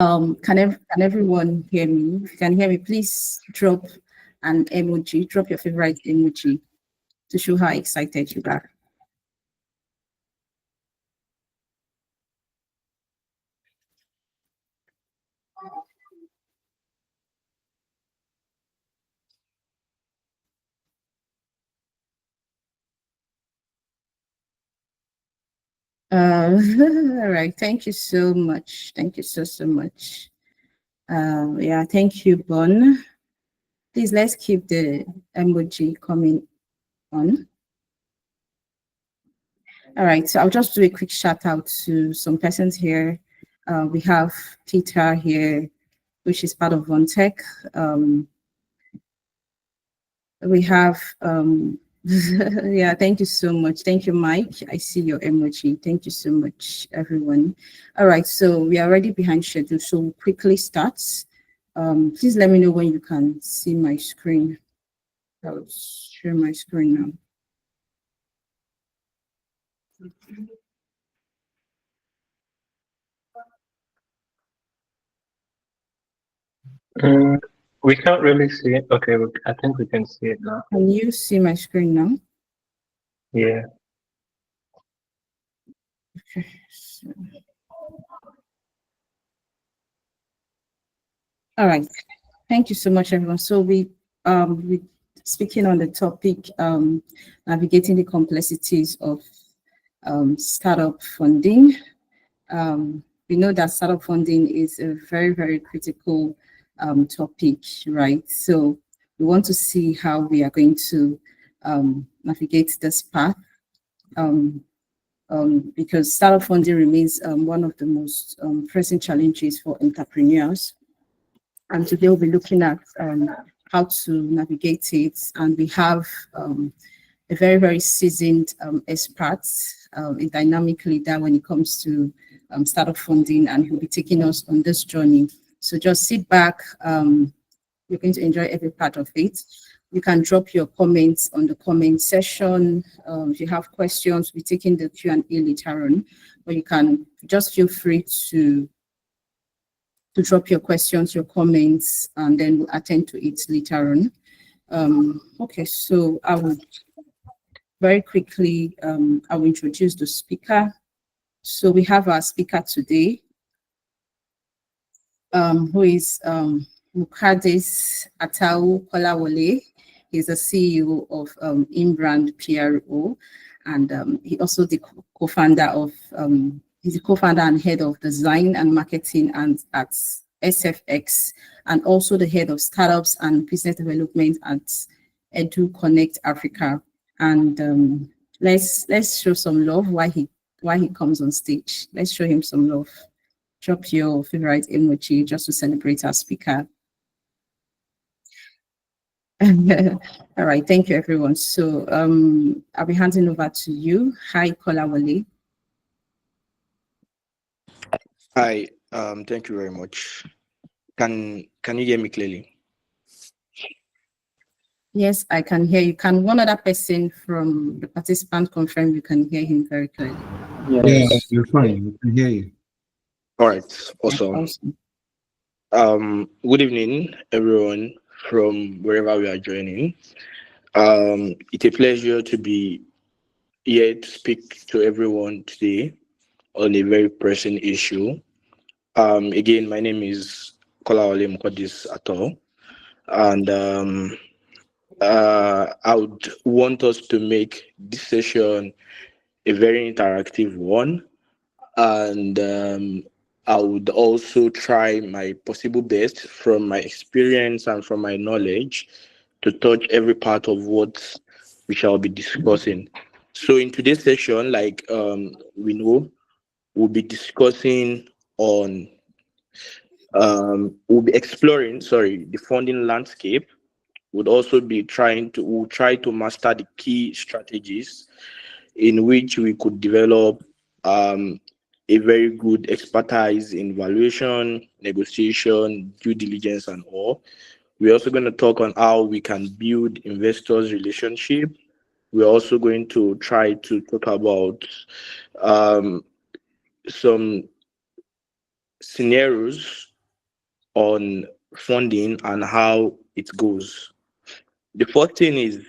Can everyone hear me? If you can hear me, please drop an emoji, drop your favorite emoji to show how excited you are. All right, thank you so much. Thank you so much. Yeah, thank you, Bon. Please, let's keep the emoji coming on. All right, so I'll just do a quick shout out to some persons here. We have Peter here, which is part of Vontech. We have, yeah, thank you so much. Thank you, Mike. I see your emoji. Thank you so much, everyone. All right, so we are already behind schedule, so we'll quickly start. Please let me know when you can see my screen. I'll share my screen now. We can't really see it. Okay, I think we can see it now. Can you see my screen now? Yeah. Okay. So. All right. Thank you so much, everyone. So we speaking on the topic, navigating the complexities of startup funding. We know that startup funding is a very, very critical topic, right? So we want to see how we are going to navigate this path because startup funding remains one of the most pressing challenges for entrepreneurs. And today we'll be looking at how to navigate it. And we have a very, very seasoned expert, a dynamic leader when it comes to startup funding, and he'll be taking us on this journey. So just sit back. You're going to enjoy every part of it. You can drop your comments on the comment session. If you have questions, we're taking the Q&A later on, but you can just feel free to drop your questions, your comments, and then we'll attend to it later on. Okay, so I will very quickly, I will introduce the speaker. So we have our speaker today, who is Muqaddis Atau Kolawole. He's the CEO of Embark PRO, and he also the co-founder of he's the co-founder and head of design and marketing and at SFX, and also the head of startups and business development at Edu Connect Africa. And let's show some love while he comes on stage. Let's show him some love. Drop your favorite emoji just to celebrate our speaker. All right, thank you, everyone. So I'll be handing over to you. Hi, Kolawole. Hi, thank you very much. Can you hear me clearly? Yes, I can hear you. Can one other person from the participant confirm you can hear him very clearly? Yes. Yeah, you're fine. We can hear you. All right, awesome. Good evening, everyone from wherever we are joining. It's a pleasure to be here to speak to everyone today on a very pressing issue. Again, my name is Kolawole Muqaddis Atau, and I would want us to make this session a very interactive one, and I would also try my possible best from my experience and from my knowledge to touch every part of what we shall be discussing. So in today's session, like we know, we'll be discussing on we'll be exploring the funding landscape. We'll try to master the key strategies in which we could develop a very good expertise in valuation, negotiation, due diligence, and all. We're also going to talk on how we can build investors' relationship. We're also going to try to talk about some scenarios on funding and how it goes. The first thing is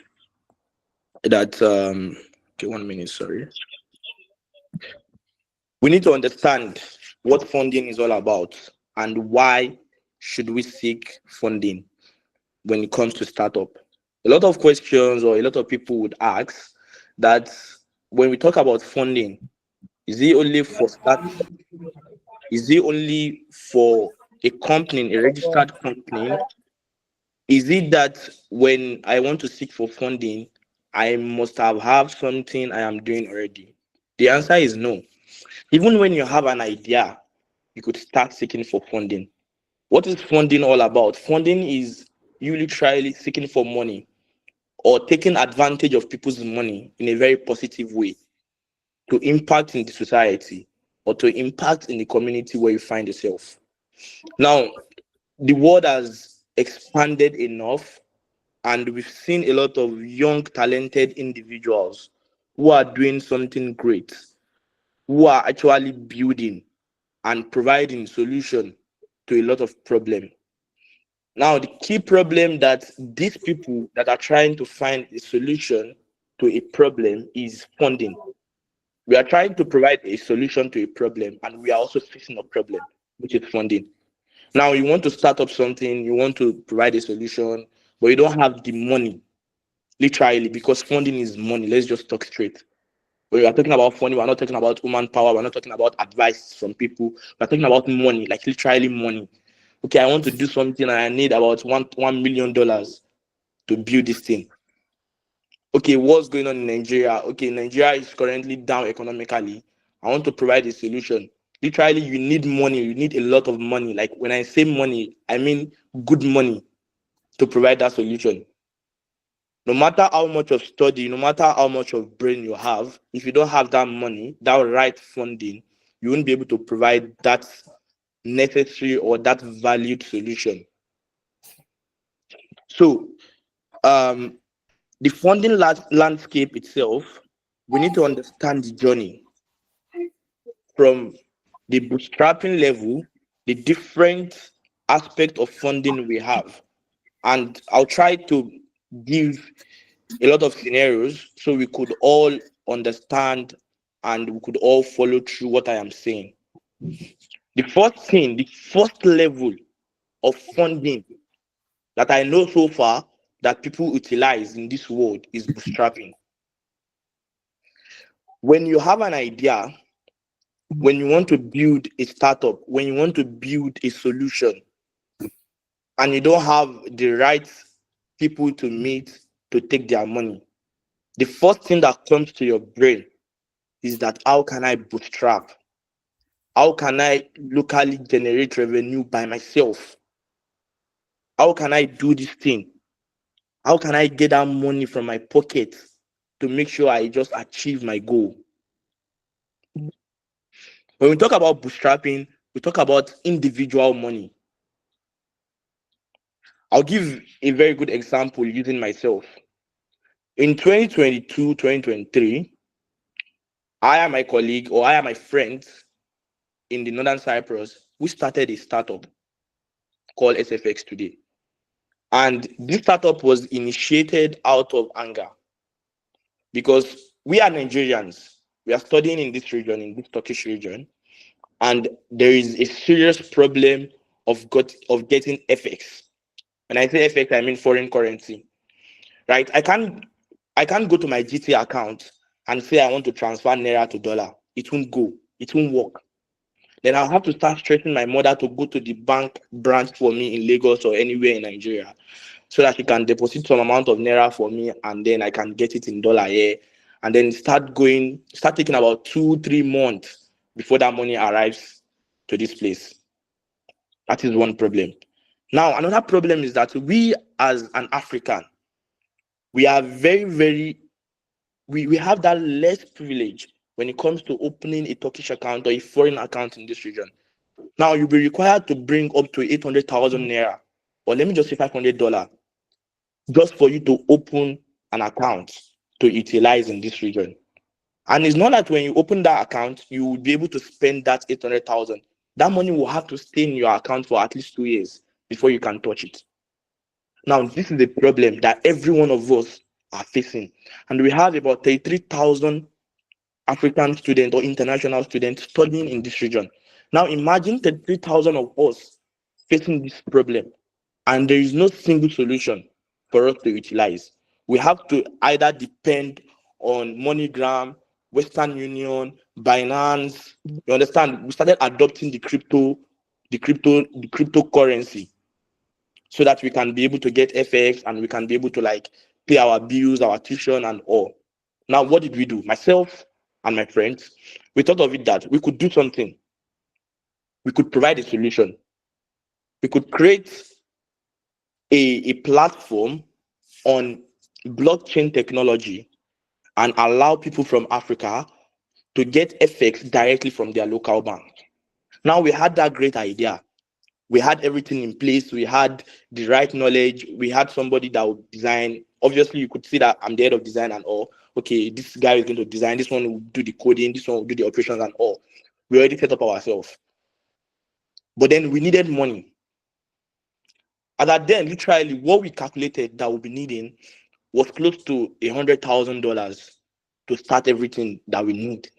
that okay, 1 minute, sorry. We need to understand what funding is all about and why should we seek funding when it comes to startup. A lot of questions or a lot of people would ask that when we talk about funding, is it only for start? Is it only for a company, a registered company? Is it that when I want to seek for funding, I must have something I am doing already? The answer is no. Even when you have an idea, you could start seeking for funding. What is funding all about? Funding is you literally seeking for money or taking advantage of people's money in a very positive way to impact in the society or to impact in the community where you find yourself. Now, the world has expanded enough, and we've seen a lot of young, talented individuals who are doing something great, who are actually building and providing solution to a lot of problem. Now, the key problem that these people that are trying to find a solution to a problem is funding. We are trying to provide a solution to a problem, and we are also facing a problem, which is funding. Now, you want to start up something, you want to provide a solution, but you don't have the money, literally, because funding is money. Let's just talk straight. When we are talking about funding, we're not talking about human power, we're not talking about advice from people, we're talking about money, like literally money. Okay, I want to do something and I need about $1 million to build this thing. Okay, what's going on in Nigeria? Okay, Nigeria is currently down economically. I want to provide a solution. Literally, you need money. You need a lot of money. Like when I say money, I mean good money to provide that solution. No matter how much of study, no matter how much of brain you have, if you don't have that money, that right funding, you won't be able to provide that necessary or that valued solution. So, the funding landscape itself, we need to understand the journey from the bootstrapping level, the different aspect of funding we have. And I'll try to give a lot of scenarios so we could all understand and we could all follow through what I am saying. The first thing, the first level of funding that I know so far that people utilize in this world is bootstrapping. When you have an idea, when you want to build a startup, when you want to build a solution, and you don't have the right people to meet to take their money, the first thing that comes to your brain is that how can I bootstrap? How can I locally generate revenue by myself? How can I do this thing? How can I get that money from my pocket to make sure I just achieve my goal? When we talk about bootstrapping, we talk about individual money. I'll give a very good example using myself. In 2022, 2023, I and my colleague or I and my friends in the Northern Cyprus, we started a startup called SFX today. And this startup was initiated out of anger because we are Nigerians. We are studying in this region, in this Turkish region, and there is a serious problem of getting FX. When I say FX, I mean foreign currency, right? I can't go to my GT account and say I want to transfer naira to dollar. It won't go. It won't work. Then I'll have to start stressing my mother to go to the bank branch for me in Lagos or anywhere in Nigeria so that she can deposit some amount of naira for me and then I can get it in dollar here. And then start taking about 2-3 months before that money arrives to this place. That is one problem. Now, another problem is that we as an African, we are we have that less privilege when it comes to opening a Turkish account or a foreign account in this region. Now, you'll be required to bring up to 800,000 naira, or let me just say $500, just for you to open an account to utilize in this region. And it's not that when you open that account, you will be able to spend that 800,000. that money will have to stay in your account for at least 2 years before you can touch it. Now, this is the problem that every one of us are facing. And we have about 33,000 African students or international students studying in this region. Now, imagine 33,000 of us facing this problem, and there is no single solution for us to utilize. We have to either depend on MoneyGram, Western Union, Binance. You understand? We started adopting the cryptocurrency so that we can be able to get FX and we can be able to like pay our bills, our tuition, and all. Now, what did we do? Myself and my friends, we thought of it that we could do something. We could provide a solution. We could create a platform on blockchain technology and allow people from Africa to get FX directly from their local bank. Now, we had that great idea. We had everything in place. We had the right knowledge. We had somebody that would design. Obviously, you could see that I'm the head of design and all. Okay, this guy is going to design. This one will do the coding. This one will do the operations and all. We already set up ourselves. But then we needed money. And that then, literally, what we calculated that we'll be needing was close to $100,000 to start everything that we need.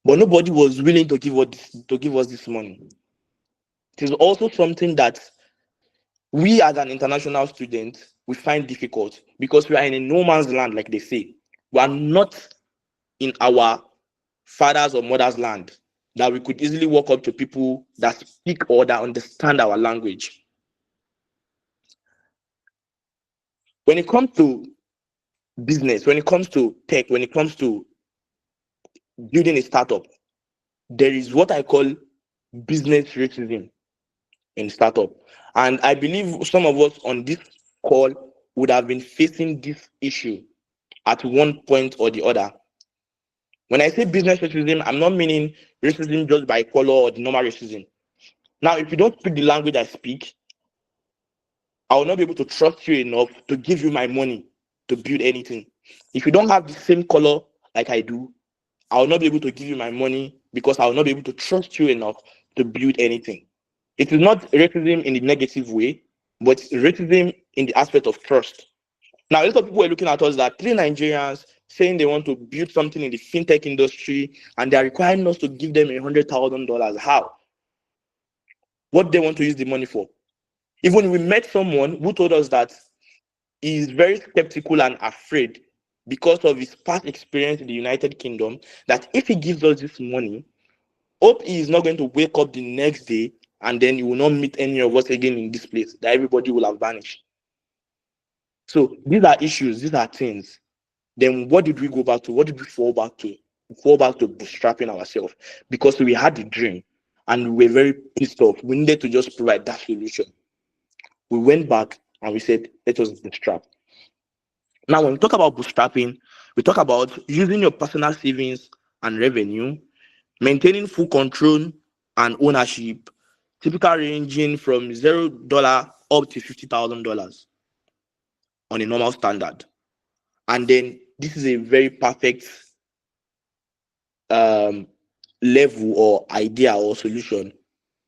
But nobody was willing to give us this money. It is also something that we as an international student, we find difficult because we are in a no man's land, like they say. We are not in our father's or mother's land that we could easily walk up to people that speak or that understand our language. When it comes to business, when it comes to tech, when it comes to building a startup, there is what I call business racism in startup. And I believe some of us on this call would have been facing this issue at one point or the other. When I say business racism, I'm not meaning racism just by color or the normal racism. Now, if you don't speak the language I speak, I will not be able to trust you enough to give you my money to build anything. If you don't have the same color like I do, I will not be able to give you my money because I will not be able to trust you enough to build anything. It is not racism in the negative way, but racism in the aspect of trust. Now, a lot of people are looking at us that 3 Nigerians saying they want to build something in the fintech industry and they are requiring us to give them $100,000. How? What they want to use the money for? Even we met someone who told us that he is very skeptical and afraid because of his past experience in the United Kingdom, that if he gives us this money, hope he is not going to wake up the next day and then you will not meet any of us again in this place, that everybody will have vanished. So these are issues, these are things. Then what did we go back to? What did we fall back to? We fall back to bootstrapping ourselves because we had the dream and we were very pissed off. We needed to just provide that solution. We went back and we said, let us bootstrap. Now, when we talk about bootstrapping, we talk about using your personal savings and revenue, maintaining full control and ownership, typically ranging from $0 up to $50,000 on a normal standard. And then this is a very perfect level or idea or solution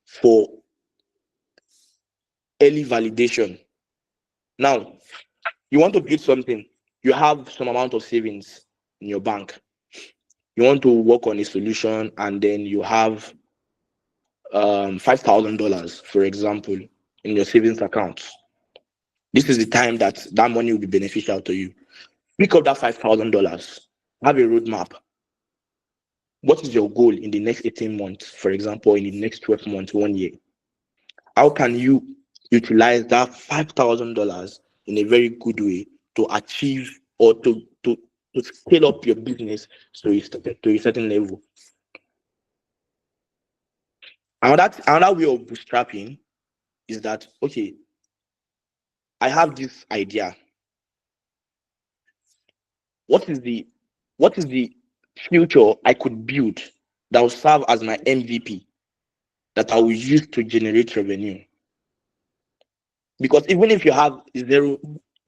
for early validation. Now, you want to build something, you have some amount of savings in your bank. You want to work on a solution and then you have $5,000, for example, in your savings account. This is the time that money will be beneficial to you. Pick up that $5,000, have a roadmap. What is your goal in the next 18 months, for example, in the next 12 months, 1 year? How can you utilize that $5,000 in a very good way to achieve or to scale up your business to a certain level? Another way of bootstrapping is that, okay, I have this idea. What is the future I could build that will serve as my MVP that I will use to generate revenue? Because even if you have $0,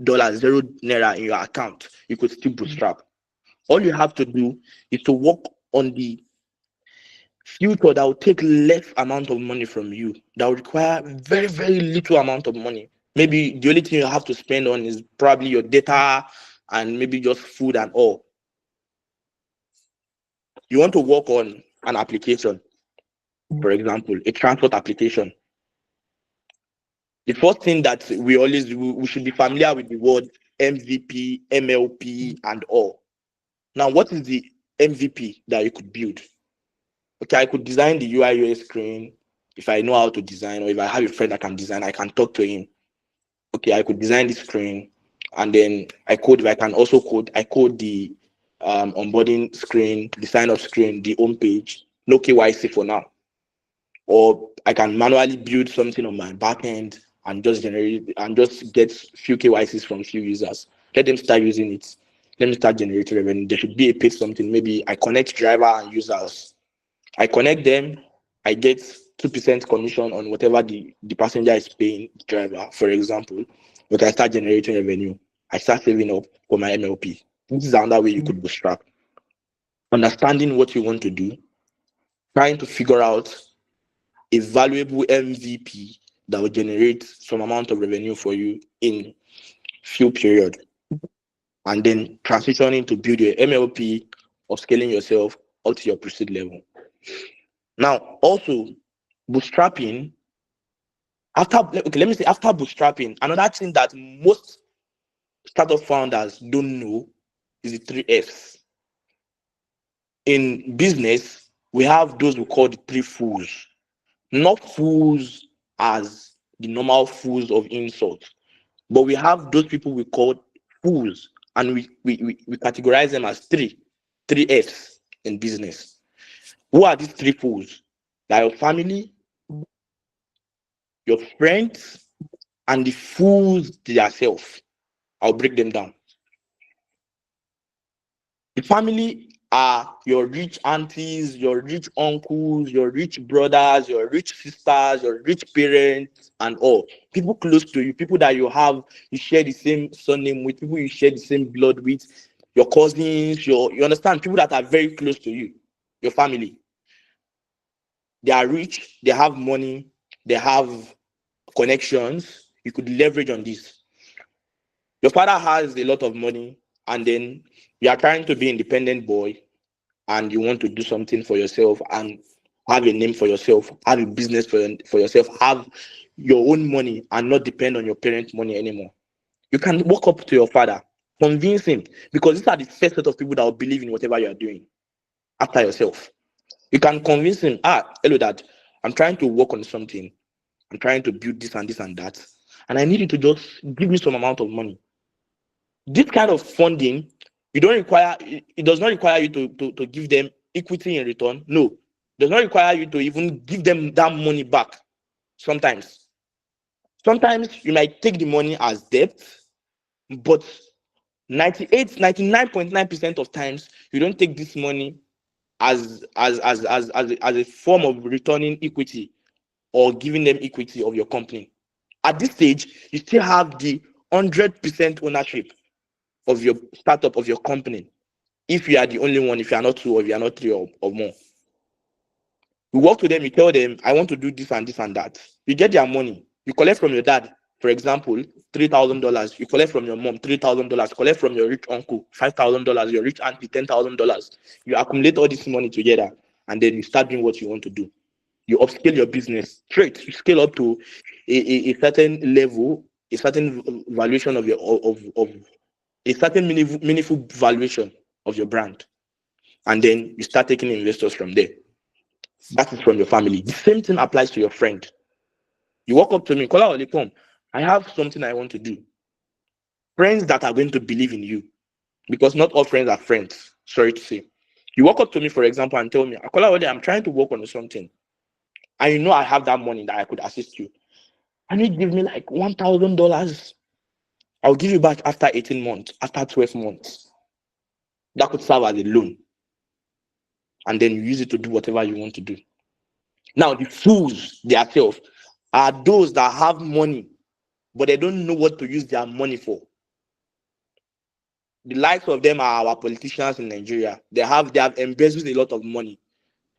$0 in your account, you could still bootstrap. All you have to do is to work on the future that will take less amount of money from you, that will require very, very little amount of money. Maybe the only thing you have to spend on is probably your data and maybe just food and all. You want to work on an application, for example, a transport application. The first thing that we should be familiar with the word MVP, MLP, and all. Now, what is the MVP that you could build? Okay, I could design the UI UX screen if I know how to design, or if I have a friend that can design, I can talk to him. Okay, I could design the screen, and then I code. If I can also code, I code the onboarding screen, the sign up screen, the home page. No KYC for now. Or I can manually build something on my back end and just generate and just get few KYCs from few users. Let them start using it. Let me start generating revenue. There should be a paid something. Maybe I connect driver and users. I connect them. I get 2% commission on whatever the passenger is paying the driver, for example. But I start generating revenue. I start saving up for my MLP. This is another way you could bootstrap. Understanding what you want to do, trying to figure out a valuable MVP that will generate some amount of revenue for you in few period, and then transitioning to build your MLP or scaling yourself up to your pursuit level. Now, also bootstrapping. After bootstrapping, another thing that most startup founders don't know is the 3 Fs. In business, we have those we call the 3 fools. Not fools as the normal fools of insult, but we have those people we call fools, and we categorize them as 3 Fs in business. Who are these 3 fools? They are your family, your friends, and the fools themselves. I'll break them down. The family are your rich aunties, your rich uncles, your rich brothers, your rich sisters, your rich parents, and all. People close to you, people that you share the same surname with, people you share the same blood with, your cousins, you understand, people that are very close to you, your family. They are rich, they have money, they have connections. You could leverage on this. Your father has a lot of money, and then you are trying to be independent boy, and you want to do something for yourself and have a name for yourself, have a business for yourself, have your own money and not depend on your parents' money anymore. You can walk up to your father, convince him, because these are the first set of people that will believe in whatever you are doing after yourself. You can convince him, hello dad, I'm trying to work on something. I'm trying to build this and this and that. And I need you to just give me some amount of money. This kind of funding, it does not require you to give them equity in return. No, it does not require you to even give them that money back. Sometimes you might take the money as debt, but 99.9% of times you don't take this money as a form of returning equity or giving them equity of your company. At this stage, you still have the 100% ownership of your startup, of your company. If you are the only one, if you are not two, or if you are not three or more. You work to them, you tell them, I want to do this and this and that. You get their money. You collect from your dad, for example, $3,000. You collect from your mom, $3,000. Collect from your rich uncle, $5,000. Your rich auntie, $10,000. You accumulate all this money together, and then you start doing what you want to do. You upscale your business straight. You scale up to a certain level, a certain valuation of a certain meaningful valuation of your brand, and then you start taking investors from there. That is from your family. The same thing applies to your friend. You walk up to me, Kolawole, come, I have something I want to do. Friends that are going to believe in you, because not all friends are friends. Sorry to say. You walk up to me, for example, and tell me, Kolawole, I'm trying to work on something, and you know I have that money that I could assist you. And you give me like $1,000. I'll give you back after 18 months, after 12 months. That could serve as a loan. And then you use it to do whatever you want to do. Now, the fools themselves are those that have money, but they don't know what to use their money for. The likes of them are our politicians in Nigeria. They have embezzled a lot of money.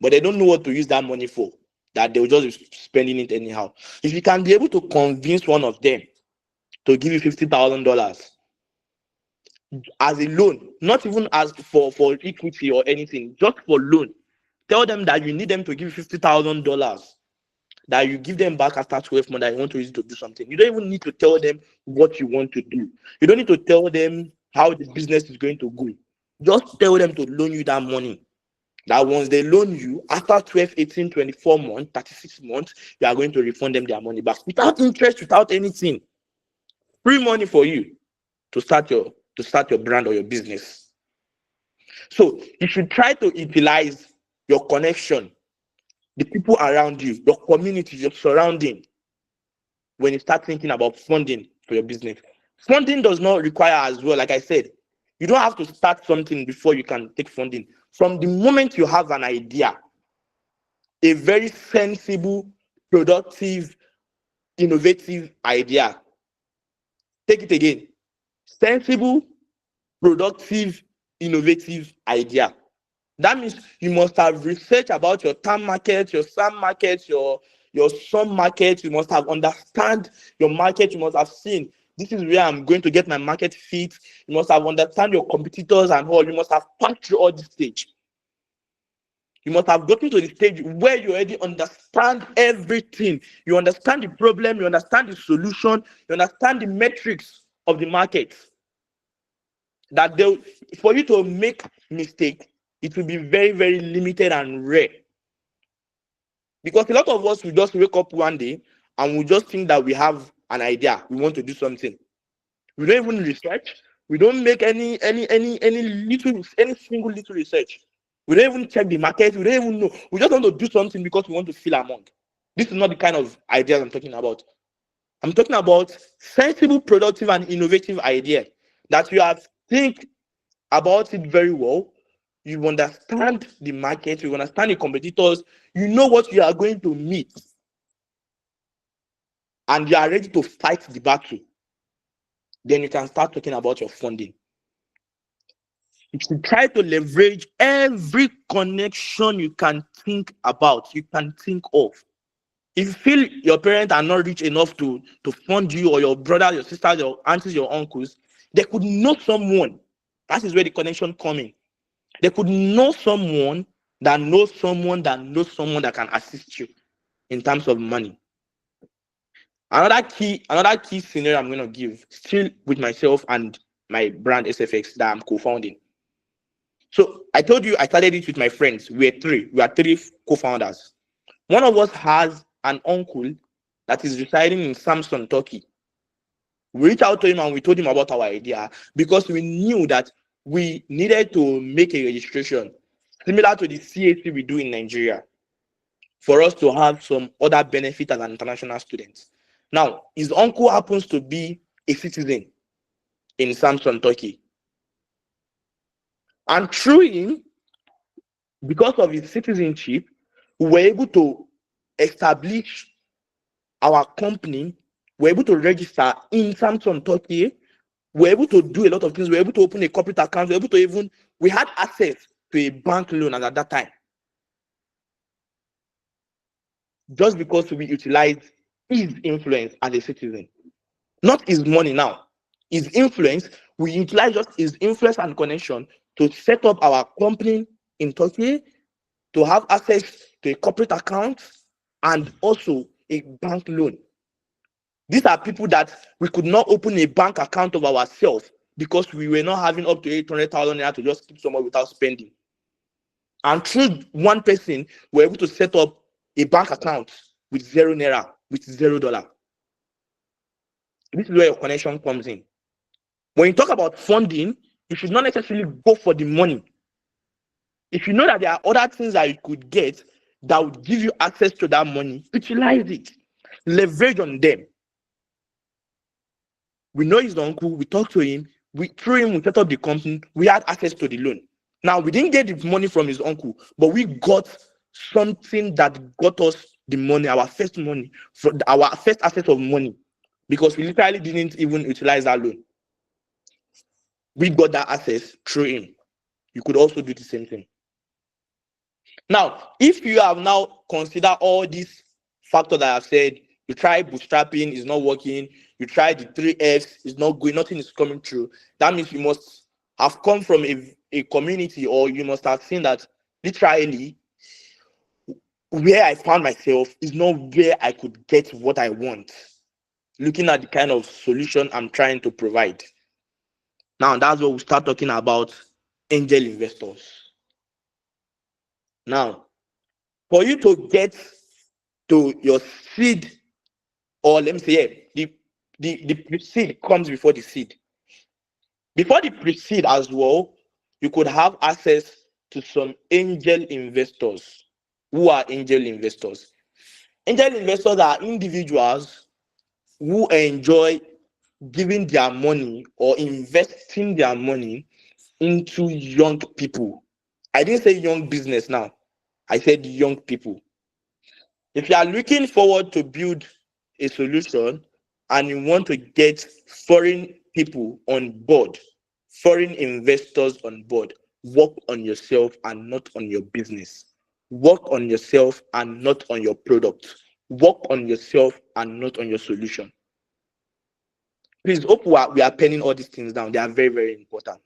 but they don't know what to use that money for, that they'll just be spending it anyhow. If you can be able to convince one of them to give you $50,000 as a loan, not even as for equity or anything, just for loan, tell them that you need them to give $50,000, that you give them back after 12 months, that you want to use it to do something. You don't even need to tell them what you want to do. You don't need to tell them how the business is going to go. Just tell them to loan you that money. That once they loan you, after 12, 18, 24 months, 36 months, you are going to refund them their money back without interest, without anything. Free money for you to start your brand or your business. So you should try to utilize your connection, the people around you, your community, your surrounding, when you start thinking about funding for your business. Funding does not require, as well, like I said, you don't have to start something before you can take funding. From the moment you have an idea, a very sensible, productive, innovative idea. Take it again. Sensible, productive, innovative idea. That means you must have researched about your term market, your SAM market, your SUM market. You must have understand your market. You must have seen, this is where I'm going to get my market fit. You must have understand your competitors and all. You must have passed through all this stage. You must have gotten to the stage where you already understand everything. You understand the problem, you understand the solution, you understand the metrics of the market. That for you to make mistake, it will be very, very limited and rare. Because a lot of us will just wake up one day and we just think that we have an idea, we want to do something. We don't even research. We don't make any single little research. We don't even check the market. We don't even know. We just want to do something because we want to feel among. This is not the kind of ideas I'm talking about. I'm talking about sensible, productive, and innovative ideas that you have think about it very well. You understand the market. You understand the competitors. You know what you are going to meet. And you are ready to fight the battle. Then you can start talking about your funding. You should try to leverage every connection you can think about, you can think of. If you feel your parents are not rich enough to fund you, or your brother, your sisters, your aunties, your uncles, they could know someone. That is where the connection comes in. They could know someone that knows someone that knows someone that can assist you in terms of money. Another key scenario I'm going to give, still with myself and my brand SFX that I'm co-founding. So I told you I started it with my friends. We are three co-founders. One of us has an uncle that is residing in Samson, Turkey. We reached out to him and we told him about our idea because we knew that we needed to make a registration similar to the CAC we do in Nigeria for us to have some other benefit as an international student. Now, his uncle happens to be a citizen in Samson, Turkey. And through him, because of his citizenship, we were able to establish our company. We were able to register in Samson, Turkey. We were able to do a lot of things. We were able to open a corporate account. We had access to a bank loan at that time. Just because we utilized his influence as a citizen. Not his money now. His influence, we utilize just his influence and connection to set up our company in Turkey, to have access to a corporate account and also a bank loan. These are people that we could not open a bank account of ourselves because we were not having up to 800,000 naira to just keep somewhere without spending. And through one person, we're able to set up a bank account with 0 naira, with $0. This is where your connection comes in. When you talk about funding, you should not necessarily go for the money. If you know that there are other things that you could get that would give you access to that money, utilize it. Leverage on them. We know his uncle, we talked to him, through him, we set up the company, we had access to the loan. Now, we didn't get the money from his uncle, but we got something that got us the money, our first money, our first asset of money, because we literally didn't even utilize that loan. We got that access through him. You could also do the same thing. Now, if you have now considered all these factors that I've said, you try bootstrapping, it's not working, you try the 3Fs, it's not going, nothing is coming through. That means you must have come from a community, or you must have seen that literally where I found myself is not where I could get what I want, looking at the kind of solution I'm trying to provide. Now, that's what we start talking about angel investors. Now, for you to get to your seed, or let me say, the pre-seed comes before the seed. Before the pre-seed as well, you could have access to some angel investors. Who are angel investors? Angel investors are individuals who enjoy giving their money or investing their money into young people. I didn't say young business now. I said young people. If you are looking forward to build a solution and you want to get foreign people on board, foreign investors on board, work on yourself and not on your business. Work on yourself and not on your product. Work on yourself and not on your solution. Please, hope we are penning all these things down. They are very, very important.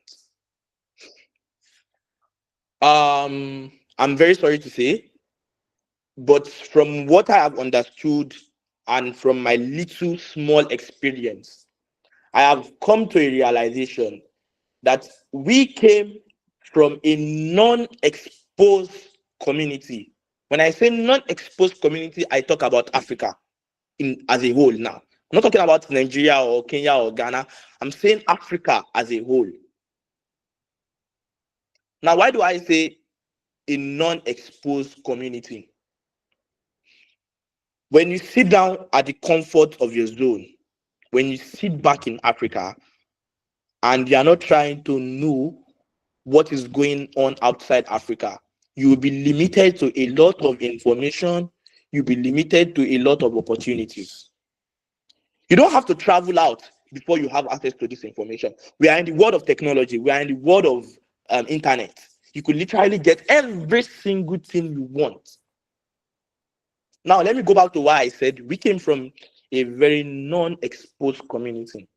I'm very sorry to say, but from what I have understood and from my little small experience, I have come to a realization that we came from a non-exposed community. When I say non-exposed community, I talk about Africa as a whole now. I'm not talking about Nigeria or Kenya or Ghana. I'm saying Africa as a whole. Now, why do I say a non-exposed community? When you sit down at the comfort of your zone, when you sit back in Africa and you are not trying to know what is going on outside Africa, you will be limited to a lot of information. You'll be limited to a lot of opportunities. You don't have to travel out before you have access to this information. We are in the world of technology. We are in the world of internet. You could literally get every single thing you want. Now, let me go back to why I said we came from a very non-exposed community.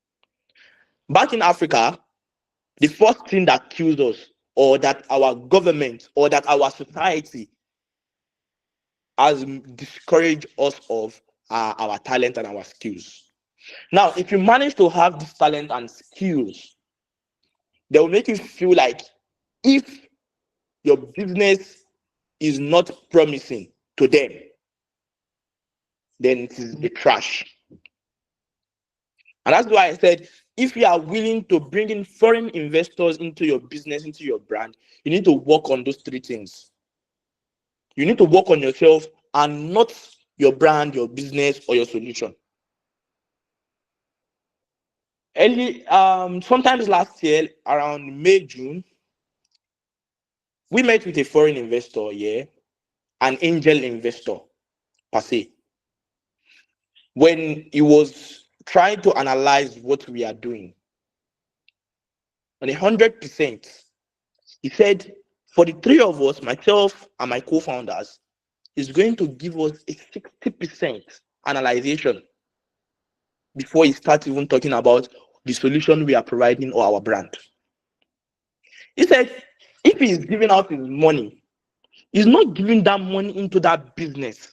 Back in Africa, the first thing that kills us, or that our government, or that our society has discouraged us of, are our talent and our skills. Now, if you manage to have this talent and skills, they will make you feel like if your business is not promising to them, then it is a trash. And that's why I said, if you are willing to bring in foreign investors into your business, into your brand, you need to work on those three things. You need to work on yourself and not your brand, your business, or your solution. Sometimes last year, around May, June, we met with a foreign investor, an angel investor, per se. When he was trying to analyze what we are doing, on 100%, he said, for the three of us, myself and my co-founders, is going to give us a 60% analyzation before he starts even talking about the solution we are providing or our brand. He said, if he's giving out his money, he's not giving that money into that business.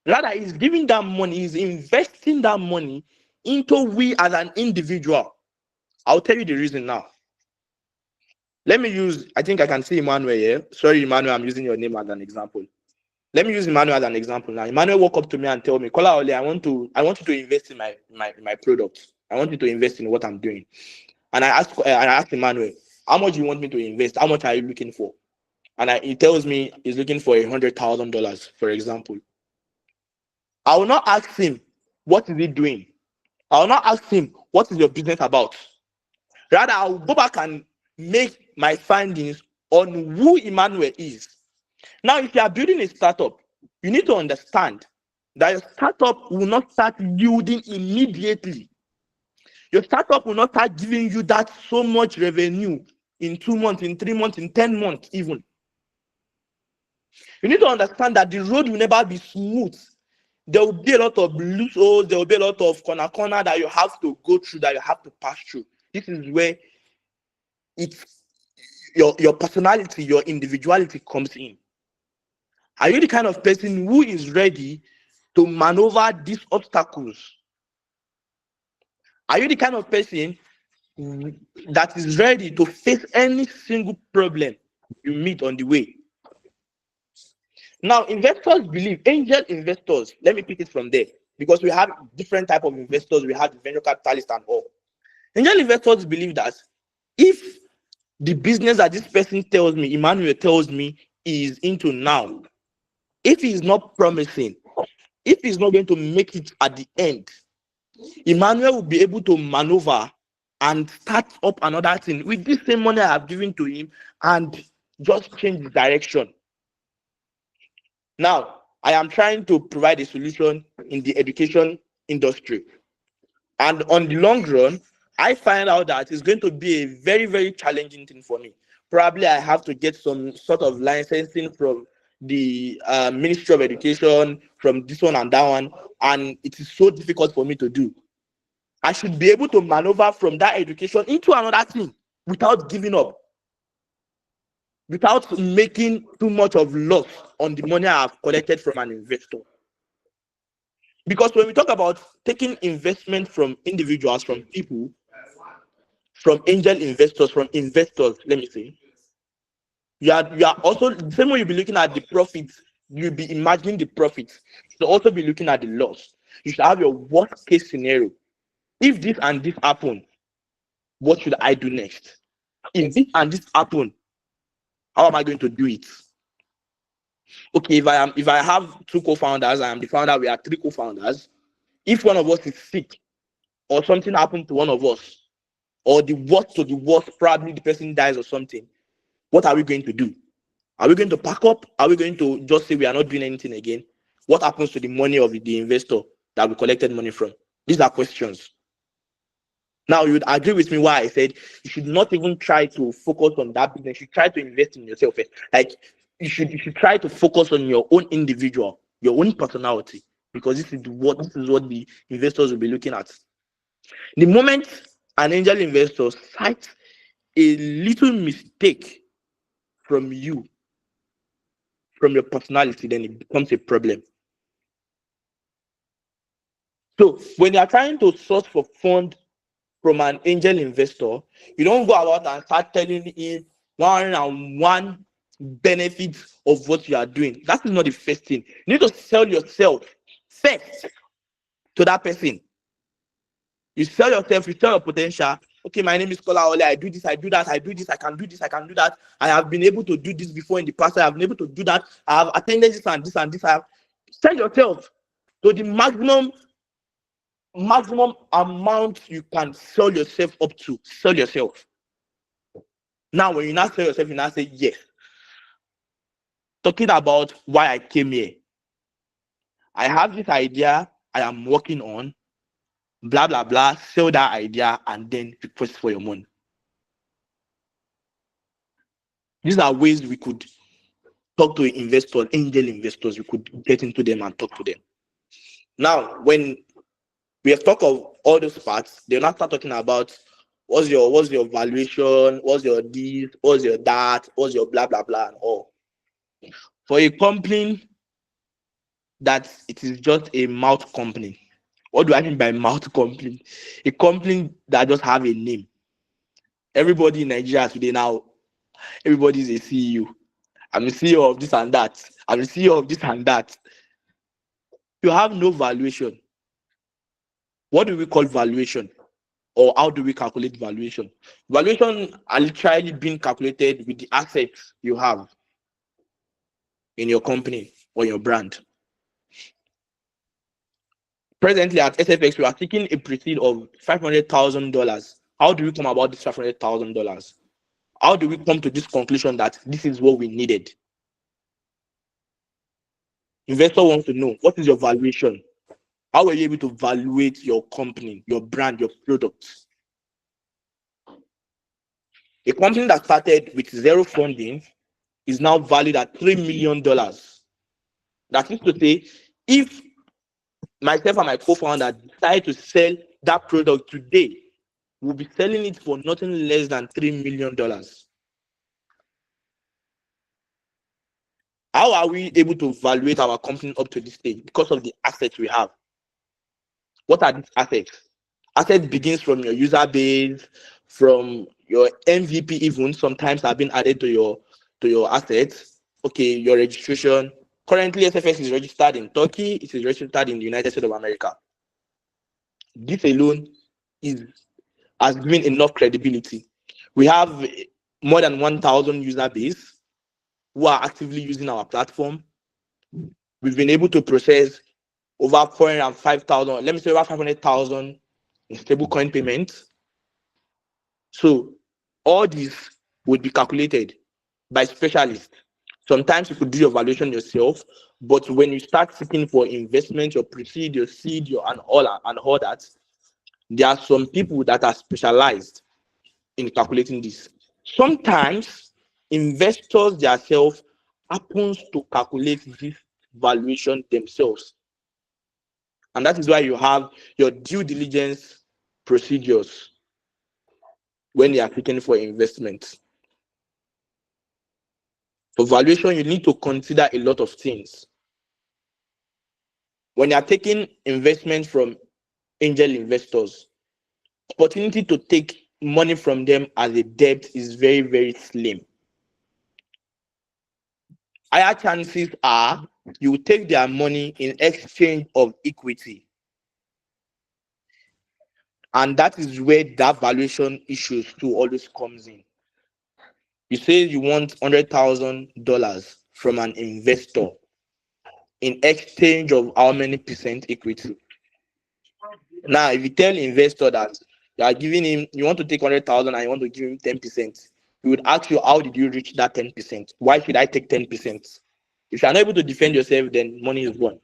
Rather, he's giving that money, he's investing that money into we as an individual. I'll tell you the reason now. Let me use, I think I can see Emmanuel here. Sorry, Emmanuel, I'm using your name as an example. Let me use Emmanuel as an example now. Emmanuel walk up to me and tell me, Kolawole, I want you to invest in my product. I want you to invest in what I'm doing. And I asked Emmanuel, how much do you want me to invest? How much are you looking for? And he tells me he's looking for $100,000, for example. I will not ask him, what is he doing? I will not ask him, what is your business about? Rather, I will go back and make my findings on who Emmanuel is. Now, if you are building a startup, you need to understand that your startup will not start yielding immediately. Your startup will not start giving you that so much revenue in 2 months, in 3 months, in 10 months even. You need to understand that the road will never be smooth. There will be a lot of loose holes, there will be a lot of corner that you have to go through, that you have to pass through. This is where it's your personality, your individuality comes in. Are you the kind of person who is ready to maneuver these obstacles? Are you the kind of person that is ready to face any single problem you meet on the way? Now, investors believe, angel investors, let me pick it from there, because we have different type of investors. We have the venture capitalists and all. Angel investors believe that if the business that this person tells me, Emmanuel tells me, is into now, if he is not promising, if he's not going to make it at the end, Emmanuel will be able to maneuver and start up another thing with this same money I have given to him and just change the direction. Now, I am trying to provide a solution in the education industry. And on the long run, I find out that it's going to be a very, very challenging thing for me. Probably I have to get some sort of licensing from the Ministry of Education, from this one and that one, and it is so difficult for me to do. I should be able to maneuver from that education into another thing without giving up, without making too much of loss on the money I have collected from an investor. Because when we talk about taking investment from individuals, from people, from angel investors, from investors, let me say, you are also, the same way you'll be looking at the profits, you'll be imagining the profits. You should also be looking at the loss. You should have your worst case scenario. If this and this happen, what should I do next? If this and this happen, how am I going to do it? Okay, if I have two co-founders, I am the founder, we are three co-founders. If one of us is sick or something happened to one of us, or the worst to the worst, probably the person dies or something, what are we going to do? Are we going to pack up? Are we going to just say we are not doing anything again? What happens to the money of the investor that we collected money from? These are questions. Now, you would agree with me why I said you should not even try to focus on that business. You should try to invest in yourself first. Like, you should try to focus on your own individual, your own personality, because this is what the investors will be looking at. The moment an angel investor cites a little mistake from you, from your personality, then it becomes a problem. So when you are trying to source for fund from an angel investor, you don't go about and start telling him 101 benefits of what you are doing. That is not the first thing. You need to sell yourself first to that person. You sell yourself, you sell your potential. Okay, my name is Kolawole. I do this, I do that, I do this, I can do this, I can do that. I have been able to do this before in the past. I have been able to do that. I have attended this and this and this. I have sell yourself to the maximum amount you can sell yourself up to. Sell yourself. Now, when you now sell yourself, you now say, yes. Talking about why I came here. I have this idea I am working on. Blah, blah, blah. Sell that idea and then request for your money. These are ways we could talk to investors, angel investors. We could get into them and talk to them. Now, when we have talked of all those parts, they'll not start talking about what's your valuation, what's your this, what's your that, what's your blah, blah, blah, and all. For a company that it is just a mouth company. What do I mean by mouth company? A company that just have a name. Everybody in Nigeria today now, everybody is a CEO. I'm a CEO of this and that. I'm a CEO of this and that. You have no valuation. What do we call valuation? Or how do we calculate valuation? Valuation are literally being calculated with the assets you have in your company or your brand. Presently at SFX, we are seeking a pre-seed of $500,000. How do we come about this $500,000? How do we come to this conclusion that this is what we needed? Investor wants to know, what is your valuation? How were you able to evaluate your company, your brand, your products? A company that started with zero funding is now valued at $3 million. That is to say, if myself and my co-founder decide to sell that product today, we'll be selling it for nothing less than $3 million. How are we able to evaluate our company up to this stage? Because of the assets we have. What are these assets? Assets begins from your user base, from your MVP even sometimes have been added to your assets. Okay, your registration. Currently, SFX is registered in Turkey. It is registered in the United States of America. This alone has given enough credibility. We have more than 1,000 user base who are actively using our platform. We've been able to process over 405,000, let me say over 500,000 in stablecoin payments. So all this would be calculated by specialists. Sometimes you could do your valuation yourself, but when you start seeking for investment, your pre-seed, your seed, and all that, there are some people that are specialized in calculating this. Sometimes investors themselves happens to calculate this valuation themselves. And that is why you have your due diligence procedures when you are seeking for investment. For valuation, you need to consider a lot of things. When you are taking investment from angel investors, opportunity to take money from them as a debt is very, very slim. Higher chances are you will take their money in exchange of equity. And that is where that valuation issues too always comes in. You say you want $100,000 from an investor in exchange of how many percent equity? Now, if you tell investor that you are giving him, you want to take 100,000 and you want to give him 10%, he would ask you, how did you reach that 10%? Why should I take 10%? If you are not able to defend yourself, then money is gone.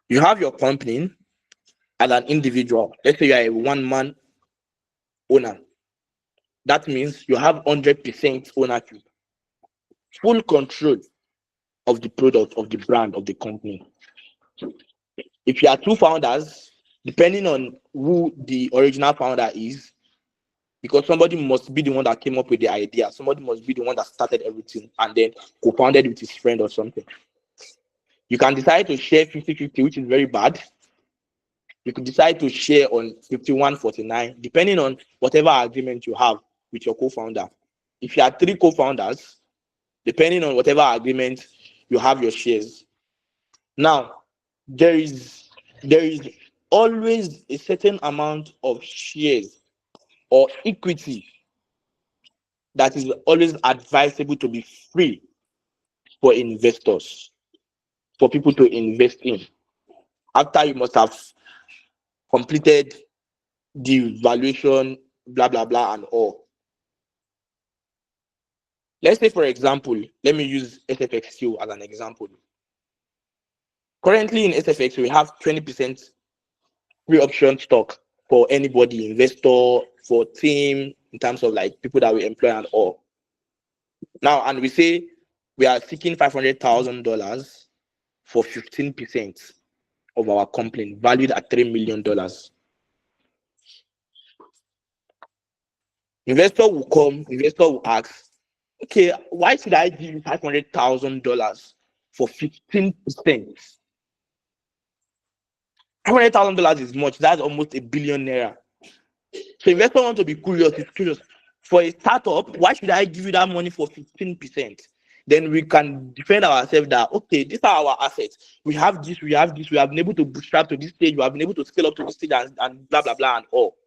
You have your company as an individual. Let's say you are a one-man owner. That means you have 100% ownership, full control of the product, of the brand, of the company. If you are two founders, depending on who the original founder is, because somebody must be the one that came up with the idea, somebody must be the one that started everything and then co-founded with his friend or something. You can decide to share 50-50, which is very bad. You could decide to share on 51-49, depending on whatever agreement you have with your co-founder. If you are three co-founders, depending on whatever agreement you have your shares. Now, there is always a certain amount of shares or equity that is always advisable to be free for investors, for people to invest in. After you must have completed the valuation, blah, blah, blah, and all. Let's say, for example, let me use SFX as an example. Currently in SFX, we have 20% free option stock for anybody, investor, for team, in terms of like people that we employ and all. Now, and we say we are seeking $500,000 for 15% of our company, valued at $3 million. Investor will come, investor will ask, okay, why should I give you $500,000 for 15%? $500,000 is much. That's almost $1 billion. So investor want to be curious. It's curious. For a startup, why should I give you that money for 15%? Then we can defend ourselves that, okay, these are our assets. We have this, we have this. We have been able to bootstrap to this stage. We have been able to scale up to this stage and blah, blah, blah, and all.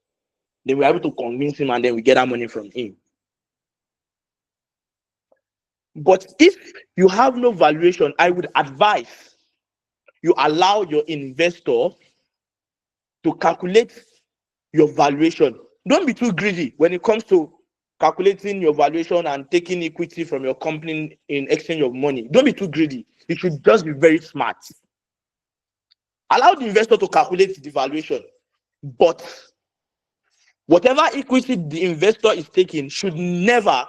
Then we're able to convince him and then we get that money from him. But if you have no valuation, I would advise you allow your investor to calculate your valuation. Don't be too greedy when it comes to calculating your valuation and taking equity from your company in exchange of money. Don't be too greedy. You should just be very smart. Allow the investor to calculate the valuation, but Whatever equity the investor is taking should never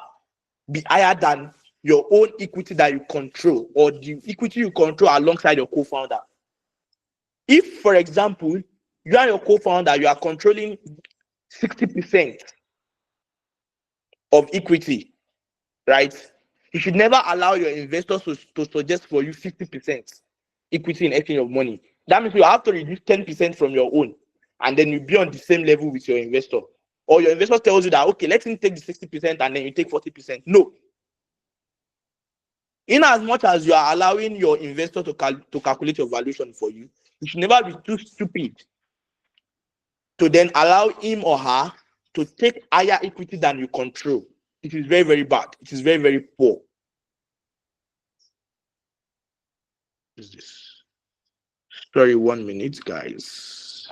be higher than your own equity that you control, or the equity you control alongside your co-founder. If, for example, you and your co-founder, you are controlling 60% of equity, right? You should never allow your investors to suggest for you 50% equity in exchange of money. That means you have to reduce 10% from your own, and then you be on the same level with your investor. Or your investor tells you that, okay, let him take the 60% and then you take 40%. No. In as much as you are allowing your investor to calculate your valuation for you, you should never be too stupid to then allow him or her to take higher equity than you control. It is very, very bad. It is very, very poor. What is this? Sorry, 1 minute, guys.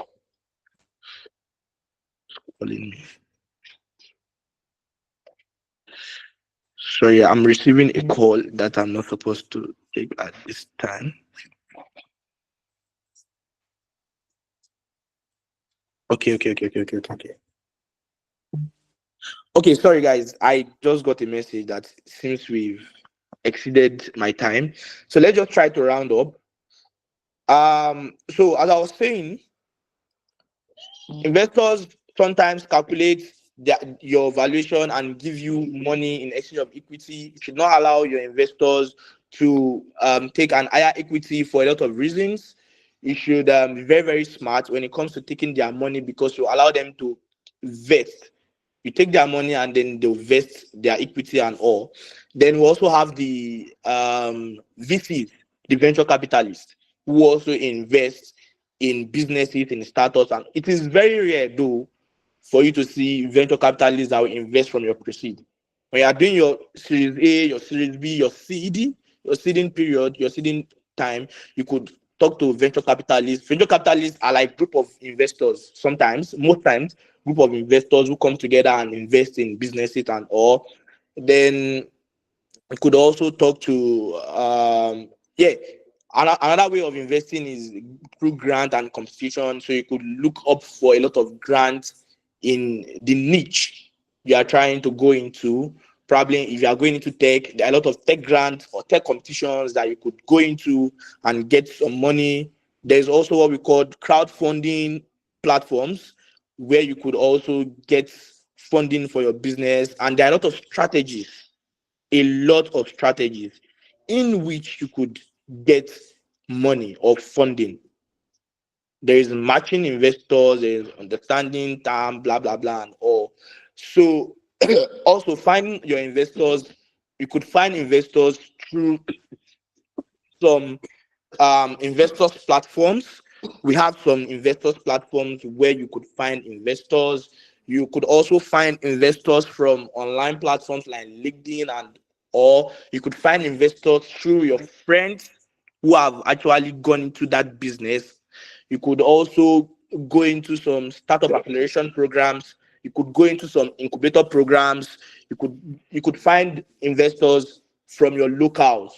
Calling me. Sorry, I'm receiving a call that I'm not supposed to take at this time. Okay. Okay, sorry guys. I just got a message that seems we've exceeded my time. So let's just try to round up. So as I was saying, investors sometimes calculate your valuation and give you money in exchange of equity. You should not allow your investors to take an higher equity for a lot of reasons. You should be very, very smart when it comes to taking their money, because you allow them to vest. You take their money and then they'll vest their equity and all. Then we also have the VCs, the venture capitalists, who also invest in businesses, in startups. And it is very rare, though, for you to see venture capitalists that will invest from your proceed. When you are doing your Series A, your Series B, your seed, your seeding period, your seeding time, you could talk to venture capitalists. Venture capitalists are like group of investors. Sometimes, most times, group of investors who come together and invest in businesses and all. Then you could also talk to another way of investing is through grant and competition. So you could look up for a lot of grants in the niche you are trying to go into. Probably if you are going into tech, there are a lot of tech grants or tech competitions that you could go into and get some money. There's also what we call crowdfunding platforms, where you could also get funding for your business. And there are a lot of strategies in which you could get money or funding. There is matching investors, there is understanding term, blah, blah, blah, and all. So also finding your investors, you could find investors through some investors platforms. We have some investors platforms where you could find investors. You could also find investors from online platforms like LinkedIn, and or you could find investors through your friends who have actually gone into that business. You could also go into some startup acceleration programs. You could go into some incubator programs. You could find investors from your local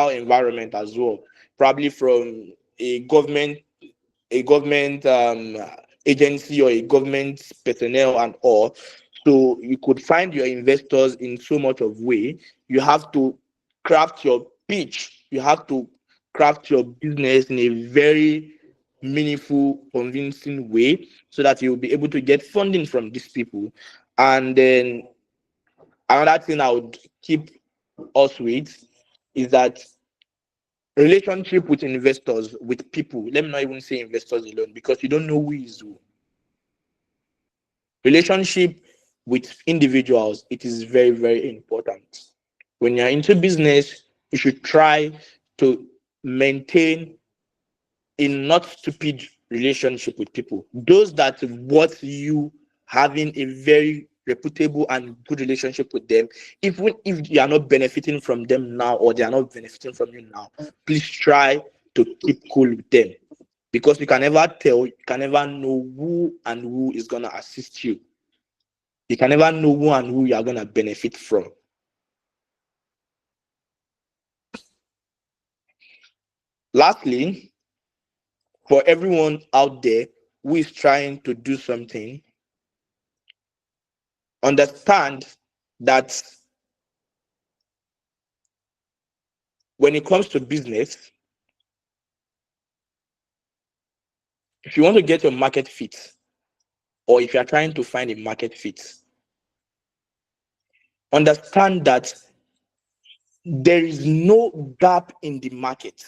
environment as well, probably from a government agency or a government personnel and all. So you could find your investors in so much of way. You have to craft your pitch. You have to craft your business in a very meaningful, convincing way, so that you'll be able to get funding from these people. And then another thing I would keep us with is that relationship with investors, with people. Let me not even say investors alone, because you don't know who is who. Relationship with individuals, it is very, very important. When you're into business, you should try to maintain a not stupid relationship with people. Those that worth you having a very reputable and good relationship with them, even if you are not benefiting from them now, or they are not benefiting from you now, please try to keep cool with them, because you can never tell, you can never know who and who is going to assist you. You can never know who and who you are going to benefit from. Lastly, for everyone out there who is trying to do something, understand that when it comes to business, if you want to get your market fit, or if you are trying to find a market fit, understand that there is no gap in the market.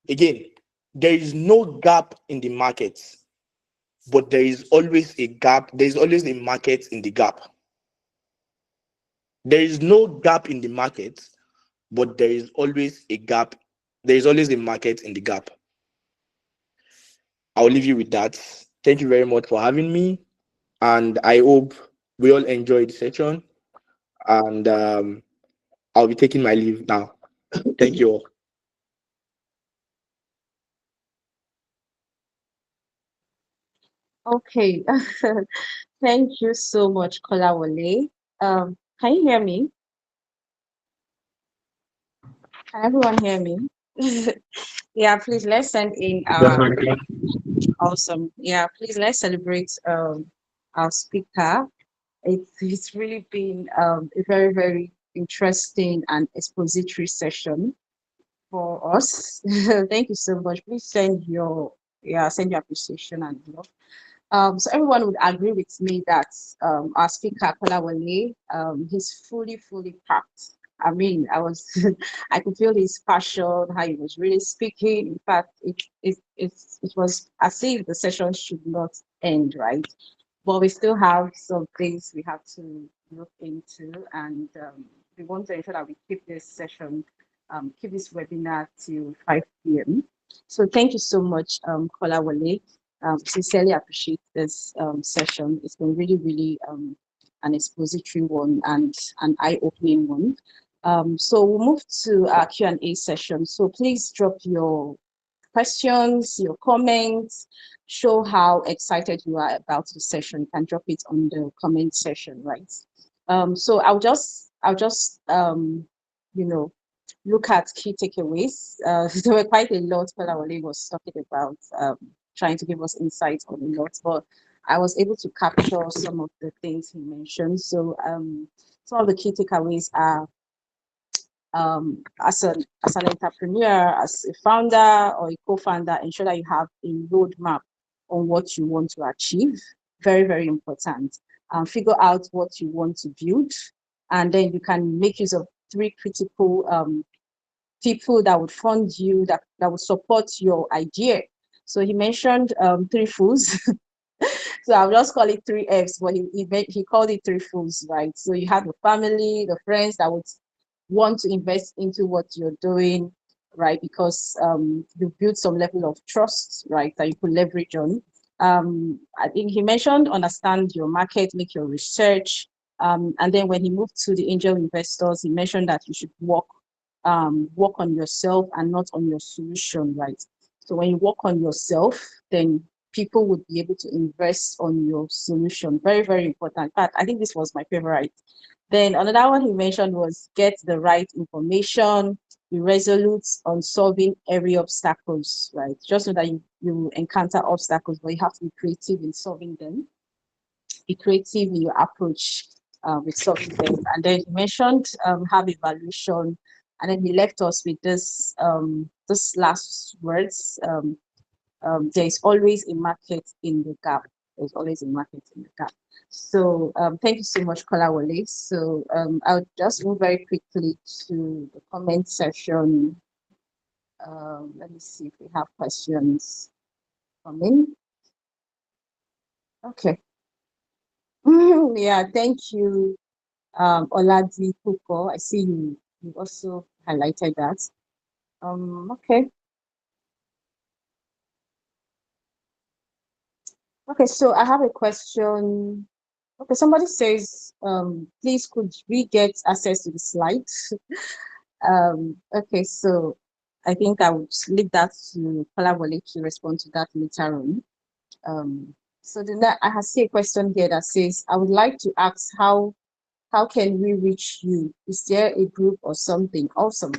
Again, there is no gap in the market, but there is always a gap. There is always a market in the gap. There is no gap in the market, but there is always a gap. There is always a market in the gap. I'll leave you with that. Thank you very much for having me. And I hope we all enjoyed the session. And I'll be taking my leave now. Thank you all. Okay. Thank you so much, Kolawole. Can you hear me? Can everyone hear me? Yeah, please let's send in our awesome. Yeah, please let's celebrate our speaker. It's really been a very, very interesting and expository session for us. Thank you so much. Please send your appreciation and love. So everyone would agree with me that our speaker, Kolawole, he's fully packed. I mean, I could feel his passion, how he was really speaking. In fact, it was as if the session should not end, right? But we still have some things we have to look into, and we want to ensure that we keep this session, keep this webinar till 5 p.m. So thank you so much, Kolawole. Sincerely appreciate this session. It's been really, really an expository one and an eye-opening one. So we'll move to our Q&A session. So please drop your questions, your comments, show how excited you are about the session. You can drop it on the comment section, right? So I'll just look at key takeaways. There were quite a lot Kolawole was talking about, trying to give us insights on a lot, but I was able to capture some of the things he mentioned. So some of the key takeaways are as an entrepreneur, as a founder or a co-founder, ensure that you have a roadmap on what you want to achieve. Very, very important. Figure out what you want to build, and then you can make use of 3 critical people that would fund you, that would support your idea. So he mentioned 3 fools. So I'll just call it 3 Fs, but he called it 3 fools, right? So you have the family, the friends that would want to invest into what you're doing, right? Because you build some level of trust, right, that you could leverage on. I think he mentioned understand your market, make your research. And then when he moved to the angel investors, he mentioned that you should work on yourself and not on your solution, right? So when you work on yourself, then people would be able to invest on your solution. Very, very important. But I think this was my favorite. Then another one he mentioned was get the right information, be resolute on solving every obstacles, right? Just know that you encounter obstacles, but you have to be creative in solving them. Be creative in your approach with solving them. And then he mentioned have evaluation, and then he left us with this last words. There is always a market in the gap. There's always a market in the gap. So thank you so much, Kolawole. So I'll just move very quickly to the comment section. Let me see if we have questions coming. Okay. Yeah, thank you, Oladi Puko. I see you also highlighted that. Okay. Okay, so I have a question. Okay, somebody says, please could we get access to the slides? Okay, so I think I would leave that to Kolawole to respond to that later on. So then I see a question here that says, I would like to ask how can we reach you? Is there a group or something? Awesome.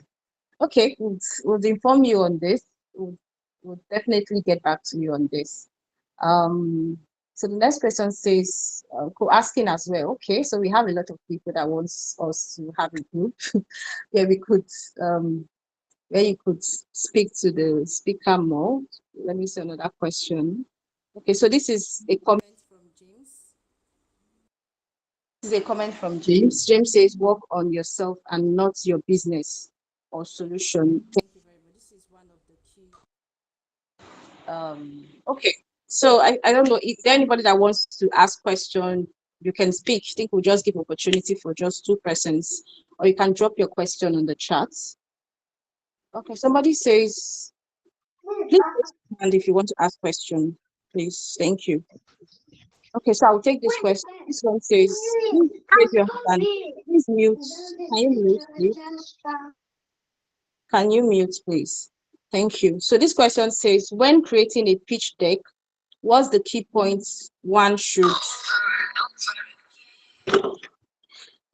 Okay, we'll inform you on this. We'll definitely get back to you on this. So the next question says, asking as well. Okay, so we have a lot of people that wants us to have a group where we could, where you could speak to the speaker more. Let me see another question. Okay, so this is a comment from James. This is a comment from James. James says, work on yourself and not your business or solution. Thank you very much. This is one of the key. Okay, so I don't know, is there anybody that wants to ask question? You can speak. I think we'll just give opportunity for just 2 persons, or you can drop your question on the chat. Okay, somebody says, please raise your hand if you want to ask question, please. Thank you. Okay, so I'll take this question. This one says, please raise your hand. Please mute. Can you mute, please? Can you mute, please? Thank you. So this question says, when creating a pitch deck, what's the key points one should?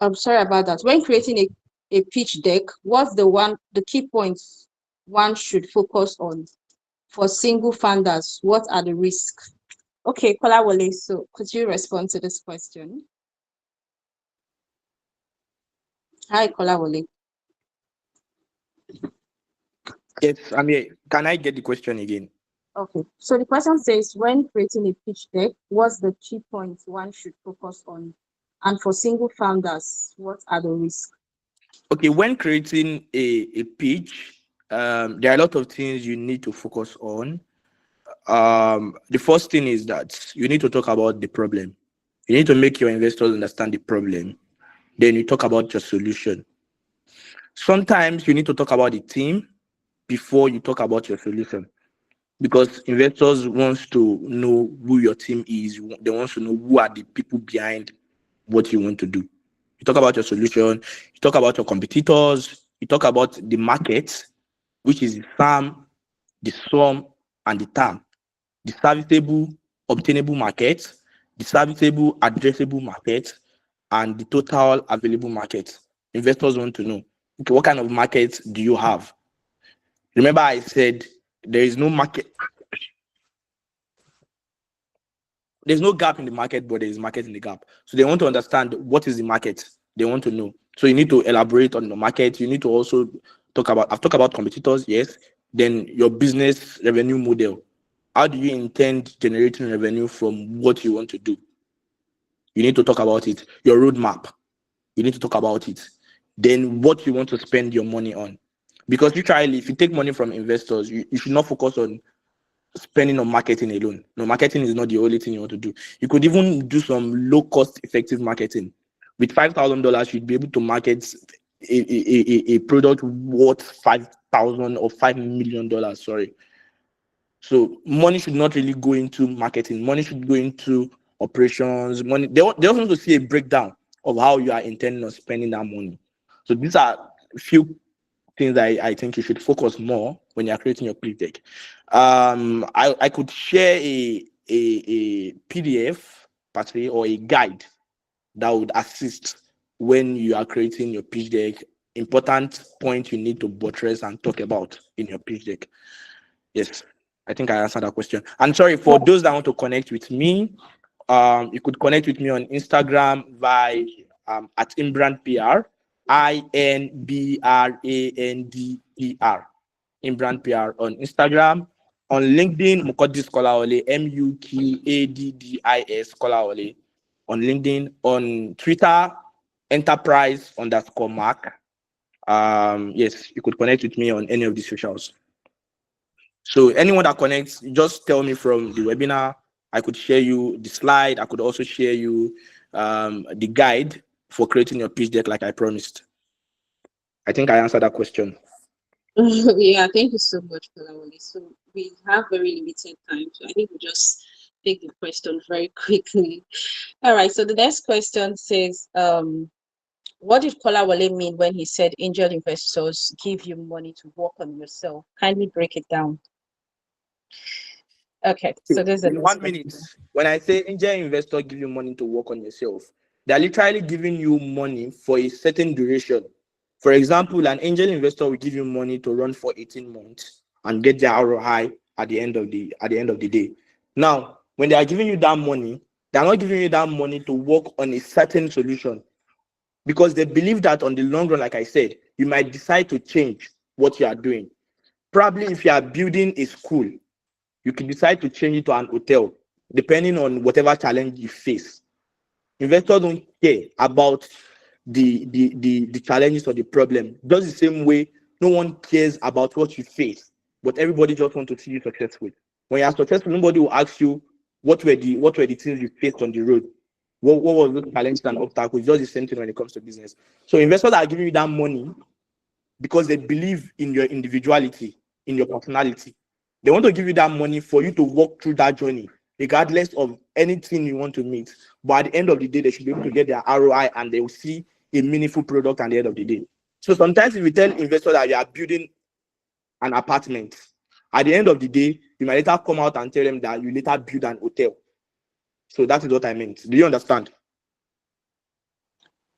I'm sorry about that. When creating a pitch deck, what's the key points one should focus on? For single founders, what are the risks? Okay, Kolawole, so could you respond to this question? Hi, Kolawole. Yes, I'm here. Can I get the question again? Okay, so the question says, when creating a pitch deck, what's the key points one should focus on? And for single founders, what are the risks? Okay, when creating a pitch, there are a lot of things you need to focus on. The first thing is that you need to talk about the problem. You need to make your investors understand the problem. Then you talk about your solution. Sometimes you need to talk about the team before you talk about your solution, because investors wants to know who your team is. They want to know who are the people behind what you want to do. You talk about your solution, you talk about your competitors, you talk about the market, which is the SAM, the SUM, and the TAM. The serviceable, obtainable market, the serviceable, addressable market, and the total available market. Investors want to know, okay, what kind of market do you have? Remember I said there is no market. There's no gap in the market, but there is market in the gap. So they want to understand what is the market. They want to know. So you need to elaborate on the market. You need to also I've talked about competitors, yes. Then your business revenue model. How do you intend generating revenue from what you want to do? You need to talk about it. Your roadmap. You need to talk about it. Then what you want to spend your money on. Because literally, if you take money from investors, you should not focus on spending on marketing alone. No, marketing is not the only thing you want to do. You could even do some low cost effective marketing. With $5,000, you'd be able to market a product worth 5,000 or $5 million. Sorry. So money should not really go into marketing. Money should go into operations. Money. They also want to see a breakdown of how you are intending on spending that money. So these are a few things that I think you should focus more when you're creating your pitch deck. I could share a PDF per se or a guide that would assist when you are creating your pitch deck. Important point you need to buttress and talk about in your pitch deck. Yes, I think I answered that question. And sorry for those that want to connect with me. You could connect with me on Instagram by at InbrandPR. INBRANDPR. InbrandPR on Instagram. On LinkedIn, Muqaddis Kolawole, MUQADDIS Kolawole. On LinkedIn. On Twitter, enterprise_mark. Yes, you could connect with me on any of these socials. So anyone that connects, just tell me from the webinar. I could share you the slide. I could also share you the guide for creating your pitch deck like I promised. I think I answered that question. Yeah, thank you so much, Kolawole. So we have very limited time, so I think we'll just take the question very quickly. All right, so the next question says, what did Kolawole mean when he said angel investors give you money to work on yourself? Kindly break it down. Okay, so there's a 1 minute. When I say angel investor give you money to work on yourself, they're literally giving you money for a certain duration. For example, an angel investor will give you money to run for 18 months and get the ROI at the end of the day. Now, when they are giving you that money, they are not giving you that money to work on a certain solution, because they believe that on the long run, like I said, you might decide to change what you are doing. Probably if you are building a school, you can decide to change it to an hotel, depending on whatever challenge you face. Investors don't care about the challenges or the problem. Just the same way, no one cares about what you face, but everybody just wants to see you successful. When you are successful, nobody will ask you what were the things you faced on the road. What was those challenges and obstacles? It's just the same thing when it comes to business. So investors are giving you that money because they believe in your individuality, in your personality. They want to give you that money for you to walk through that journey, regardless of anything you want to meet. But at the end of the day, they should be able to get their ROI and they will see a meaningful product at the end of the day. So sometimes if you tell investors that you are building an apartment, at the end of the day, you might later come out and tell them that you later build an hotel. So that is what I meant. Do you understand?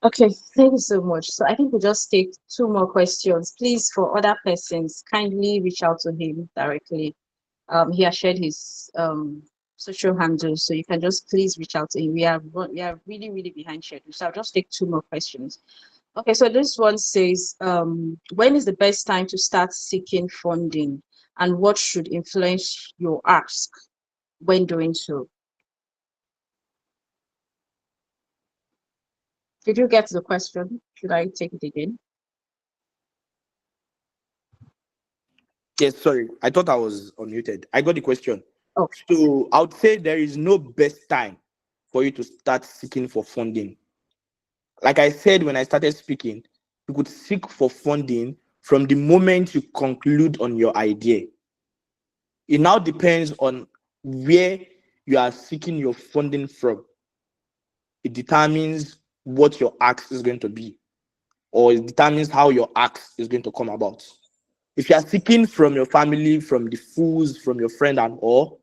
Okay, thank you so much. So I think we'll just take 2 more questions. Please, for other persons, kindly reach out to him directly. He has shared his social handles, so you can just please reach out to him. We are really, really behind schedule. So I'll just take 2 more questions. Okay, so this one says, when is the best time to start seeking funding, and what should influence your ask when doing so? Did you get the question? Should I take it again? Yes, sorry. I thought I was unmuted. I got the question. Oh, So I would say there is no best time for you to start seeking for funding. Like I said when I started speaking, you could seek for funding from the moment you conclude on your idea. It now depends on where you are seeking your funding from. It determines what your ask is going to be, or it determines how your ask is going to come about. If you are seeking from your family, from the fools, from your friend and all,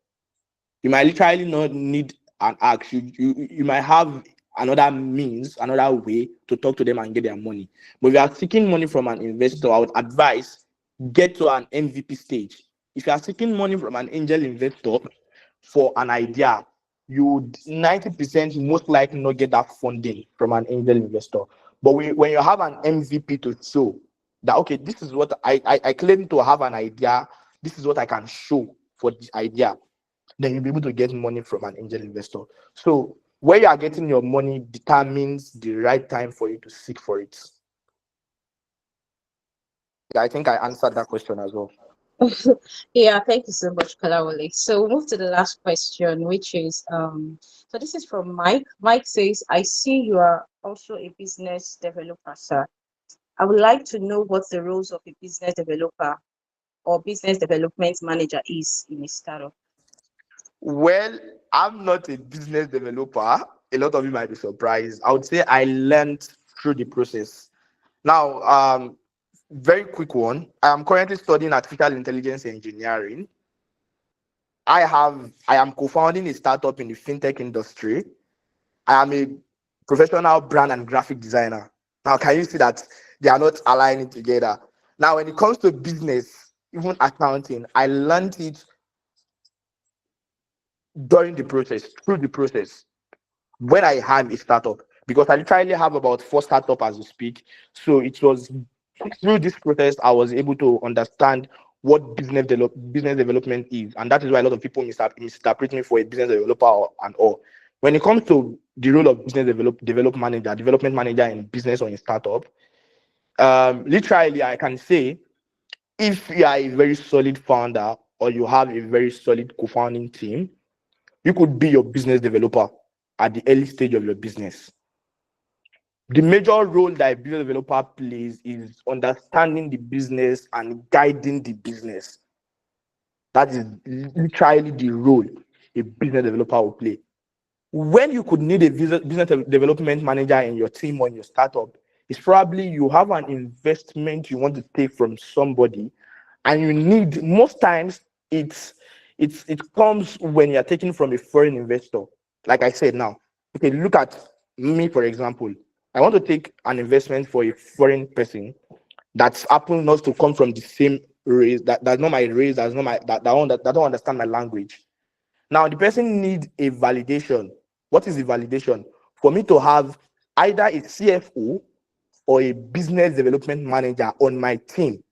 you might literally not need an ask. You might have another means, another way to talk to them and get their money. But if you are seeking money from an investor, I would advise get to an MVP stage. If you are seeking money from an angel investor for an idea, you would 90% most likely not get that funding from an angel investor. But when you have an MVP to show that, okay, this is what I claim to have an idea, this is what I can show for the idea, then you'll be able to get money from an angel investor. So where you are getting your money determines the right time for you to seek for it. Yeah, I think I answered that question as well. yeah, thank you so much, Kolawole. So we'll move to the last question, which is so this is from Mike. Mike says, I see you are also a business developer, sir. I would like to know what the roles of a business developer or business development manager is in a startup. Well, I'm not a business developer. A lot of you might be surprised. I would say I learned through the process. Now, very quick one. I am currently studying artificial intelligence engineering. I am co-founding a startup in the fintech industry. I am a professional brand and graphic designer. Now, can you see that they are not aligning together? Now, when it comes to business, even accounting, I learned it during the process, through the process, when I had a startup, because I literally have about 4 startups as we speak. So it was through this process I was able to understand what business development is, and that is why a lot of people misinterpret me for a business developer and all. When it comes to the role of business development manager in business or in startup, literally I can say if you are a very solid founder or you have a very solid co-founding team, you could be your business developer at the early stage of your business. The major role that a business developer plays is understanding the business and guiding the business. That is literally the role a business developer will play. When you could need a business development manager in your team or in your startup, it's probably you have an investment you want to take from somebody, and you need, most times it comes when you're taking from a foreign investor. Like I said now, okay, look at me, for example. I want to take an investment for a foreign person that's happens not to come from the same race, that's not my race, that's not my that don't understand my language. Now, the person needs a validation. What is the validation? For me to have either a CFO or a business development manager on my team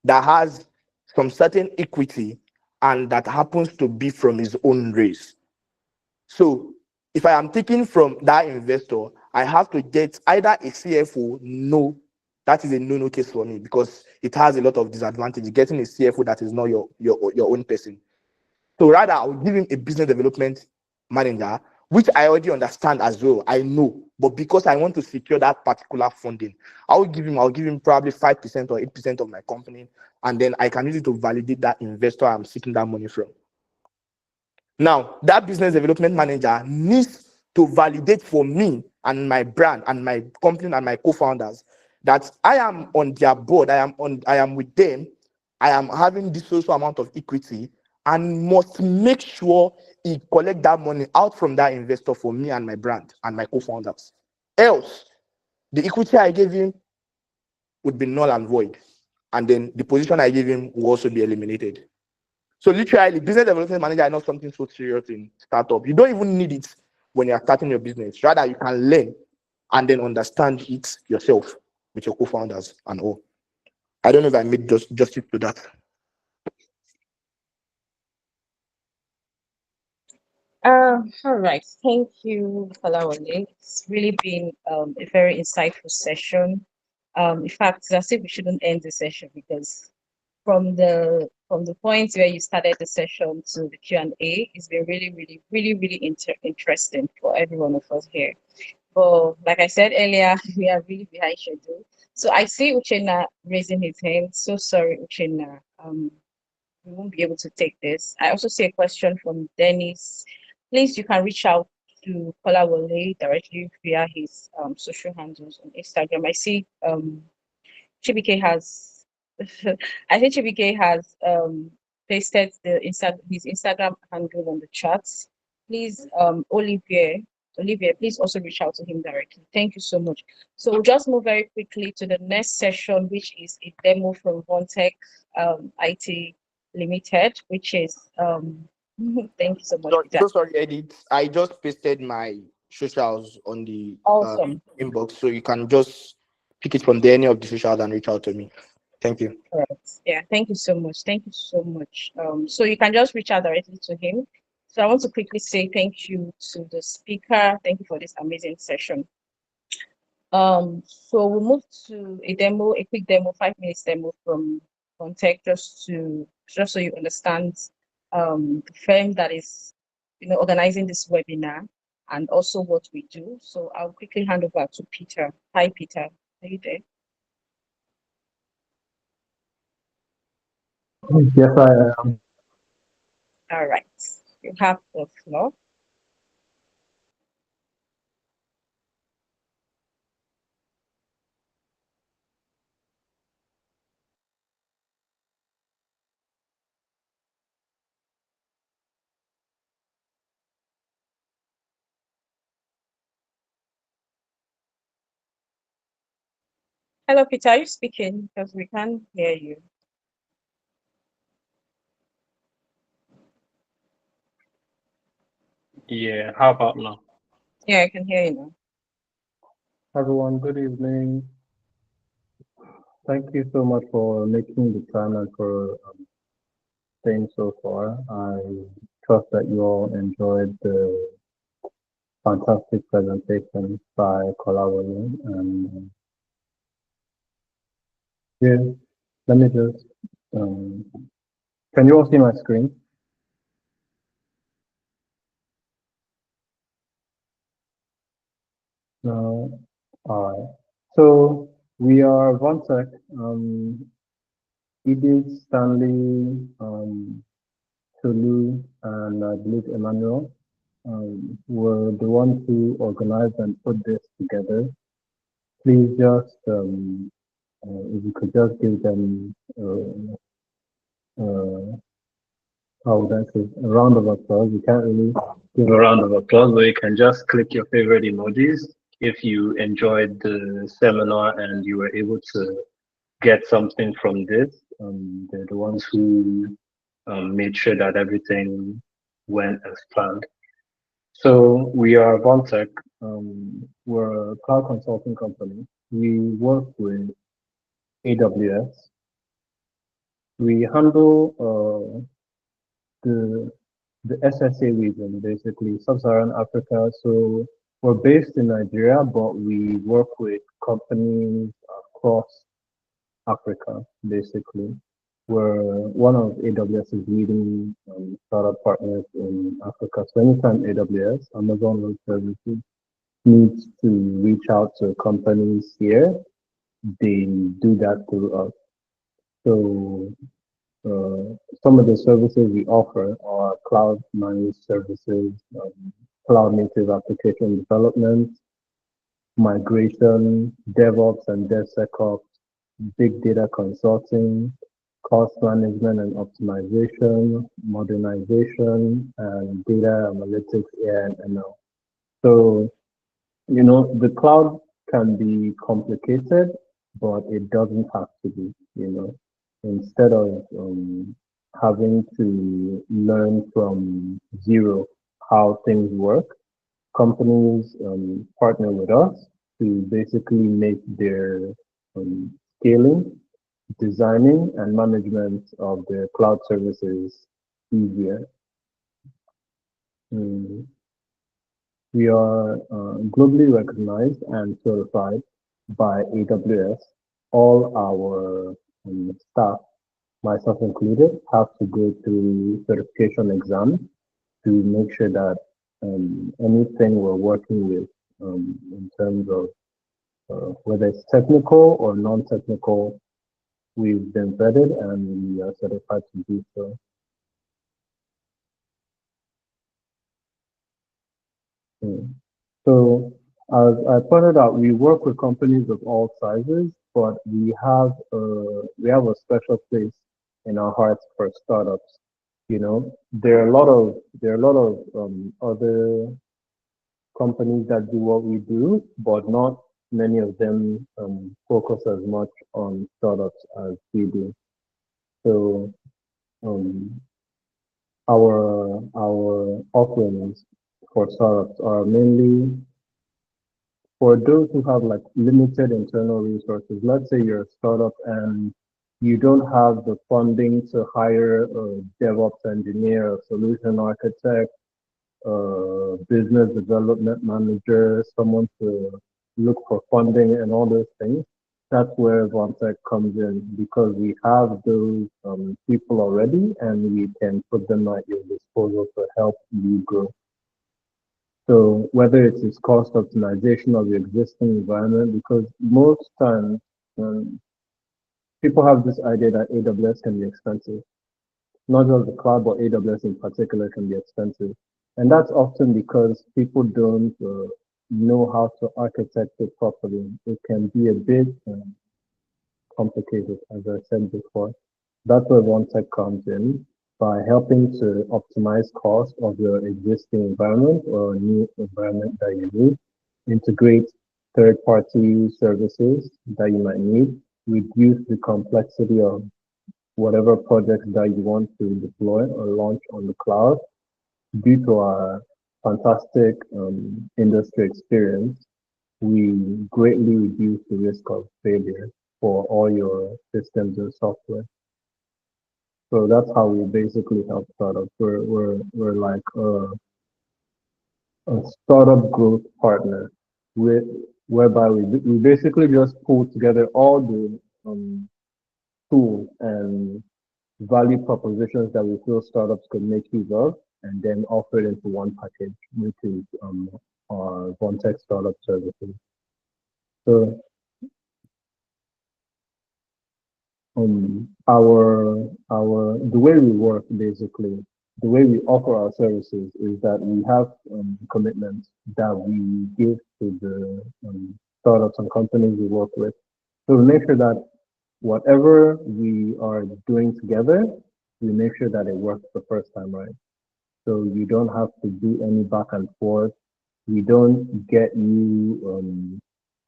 that has some certain equity and that happens to be from his own race. So if I am taking from that investor, I have to get either a CFO. No, that is a no case for me because it has a lot of disadvantage. Getting a CFO that is not your own person. So rather, I will give him a business development manager, which I already understand as well. I know, but because I want to secure that particular funding, I'll give him probably 5% or 8% of my company, and then I can use it to validate that investor I'm seeking that money from. Now, that business development manager needs to validate for me and my brand and my company and my co-founders that I am on their board, I am with them, I am having this social amount of equity, and must make sure he collect that money out from that investor for me and my brand and my co-founders. Else, the equity I gave him would be null and void, and then the position I gave him will also be eliminated. So literally, business development manager is not something so serious in startup. You don't even need it when you're starting your business. Rather, you can learn and then understand it yourself with your co-founders and all. I don't know if I made justice to that. All right. Thank you, Kolawole. It's really been a very insightful session. In fact, it's as if we shouldn't end the session because from the point where you started the session to the Q&A, it's been really interesting for every one of us here. But like I said earlier, we are really behind schedule. So I see Uchenna raising his hand. So sorry, Uchenna. We won't be able to take this. I also see a question from Dennis. Please, you can reach out to Kolawole directly via his social handles on Instagram. I see Chibike has, I think Chibike has pasted his Instagram handle on the chats. Please, Olivier, please also reach out to him directly. Thank you so much. So we'll just move very quickly to the next session, which is a demo from Vontech IT Limited, which is thank you so much. Sorry, Edit. I just pasted my socials on the Awesome. inbox, so you can just pick it from there, any of the socials, and reach out to me. Thank you. Correct. Yeah, thank you so much. Thank you so much. So you can just reach out directly to him. So I want to quickly say thank you to the speaker. Thank you for this amazing session. So we'll move to a quick demo, 5 minutes demo from Vontech, just so you understand the firm that is organizing this webinar and also what we do. So I'll quickly hand over to Peter. Hi, Peter. Are you there? Yes, I am. All right. You have the floor. Hello, Peter. Are you speaking? Because we can't hear you. Yeah, how about now? Yeah, I can hear you now. Everyone, good evening. Thank you so much for making the time and for staying so far. I trust that you all enjoyed the fantastic presentation by Kolawole. And yeah, let me just, can you all see my screen? No. All right. So we are Vontech. Edith, Stanley, Tolu, and I believe Emmanuel were the ones who organized and put this together. Please just, if you could just give them, how would I say, a round of applause. You can't really give a round of applause, but you can just click your favorite emojis if you enjoyed the seminar and you were able to get something from this. They're the ones who made sure that everything went as planned. So we are Vontech. We're a cloud consulting company. We work with AWS. We handle the SSA region, basically Sub-Saharan Africa. So we're based in Nigeria, but we work with companies across Africa, basically. We're one of AWS's leading startup partners in Africa. So anytime AWS, Amazon Web Services, needs to reach out to companies here, they do that through us. So some of the services we offer are cloud managed services, cloud native application development, migration, DevOps and DevSecOps, big data consulting, cost management and optimization, modernization, and data analytics, AI and ML. So, the cloud can be complicated, but it doesn't have to be. Instead of having to learn from zero how things work, companies partner with us to basically make their scaling, designing, and management of their cloud services easier. We are globally recognized and certified by AWS. All our staff, myself included, have to go through certification exams to make sure that anything we're working with in terms of whether it's technical or non-technical, we've been vetted and we are certified to do so. So as I pointed out, we work with companies of all sizes, but we have a special place in our hearts for startups. There are a lot of other companies that do what we do, but not many of them focus as much on startups as we do. So our offerings for startups are mainly for those who have like limited internal resources. Let's say you're a startup and you don't have the funding to hire a DevOps engineer, a solution architect, business development manager, someone to look for funding and all those things. That's where Vontech comes in, because we have those people already and we can put them at your disposal to help you grow. So whether it is cost optimization of the existing environment, because most times people have this idea that AWS can be expensive. Not just the cloud, but AWS in particular can be expensive. And that's often because people don't know how to architect it properly. It can be a bit complicated, as I said before. That's where Vontech comes in, by helping to optimize cost of your existing environment or new environment that you need, integrate third-party services that you might need, reduce the complexity of whatever projects that you want to deploy or launch on the cloud. Due to our fantastic industry experience, we greatly reduce the risk of failure for all your systems and software. So that's how we basically help startups. We're like a startup growth partner, whereby we basically just pull together all the tools and value propositions that we feel startups could make use of, and then offer it into one package, which is our Vontech startup services. So the way we work, basically, the way we offer our services is that we have commitments that we give to the startups and companies we work with. So we make sure that whatever we are doing together, we make sure that it works the first time right. So you don't have to do any back and forth. We don't get you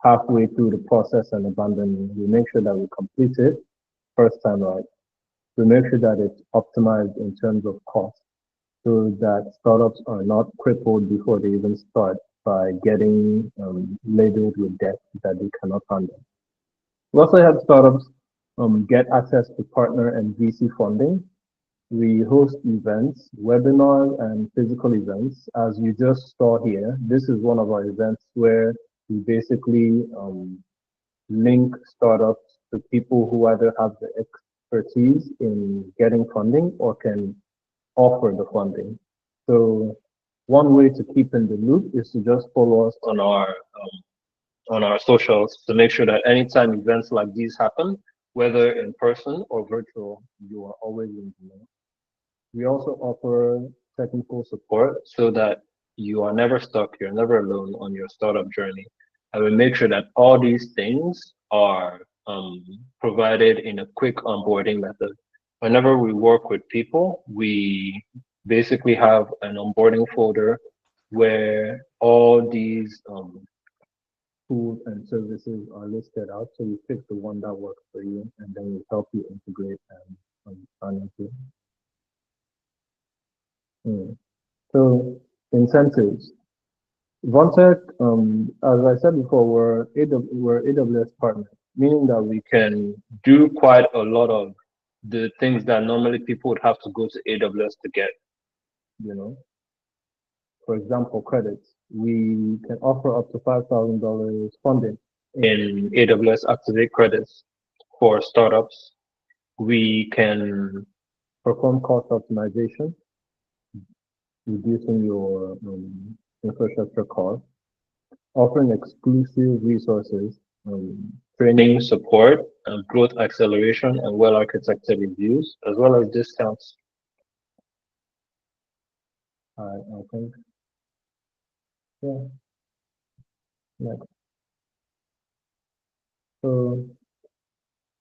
halfway through the process and abandon you. We make sure that we complete it first time right. We make sure that it's optimized in terms of cost. so that startups are not crippled before they even start by getting labeled with debt that they cannot handle. We also help startups get access to partner and VC funding. We host events, webinars, and physical events. As you just saw here, this is one of our events where we basically link startups to people who either have the expertise in getting funding or can offer the funding. So one way to keep in the loop is to just follow us on our socials to make sure that anytime events like these happen, whether in person or virtual, you are always in the know. We also offer technical support so that you are never stuck, you're never alone on your startup journey. And we make sure that all these things are provided in a quick onboarding method. Whenever we work with people, we basically have an onboarding folder where all these tools and services are listed out. So you pick the one that works for you, and then we help you integrate and understand it. So incentives. Vontech, as I said before, we're AWS partners, meaning that we can do quite a lot of the things that normally people would have to go to AWS to get, you know. For example, credits. We can offer up to $5,000 funding in AWS Activate credits for startups. We can perform cost optimization, reducing your infrastructure costs, offering exclusive resources, training support, growth acceleration, and well-architected reviews, as well as discounts. I think, yeah, next. So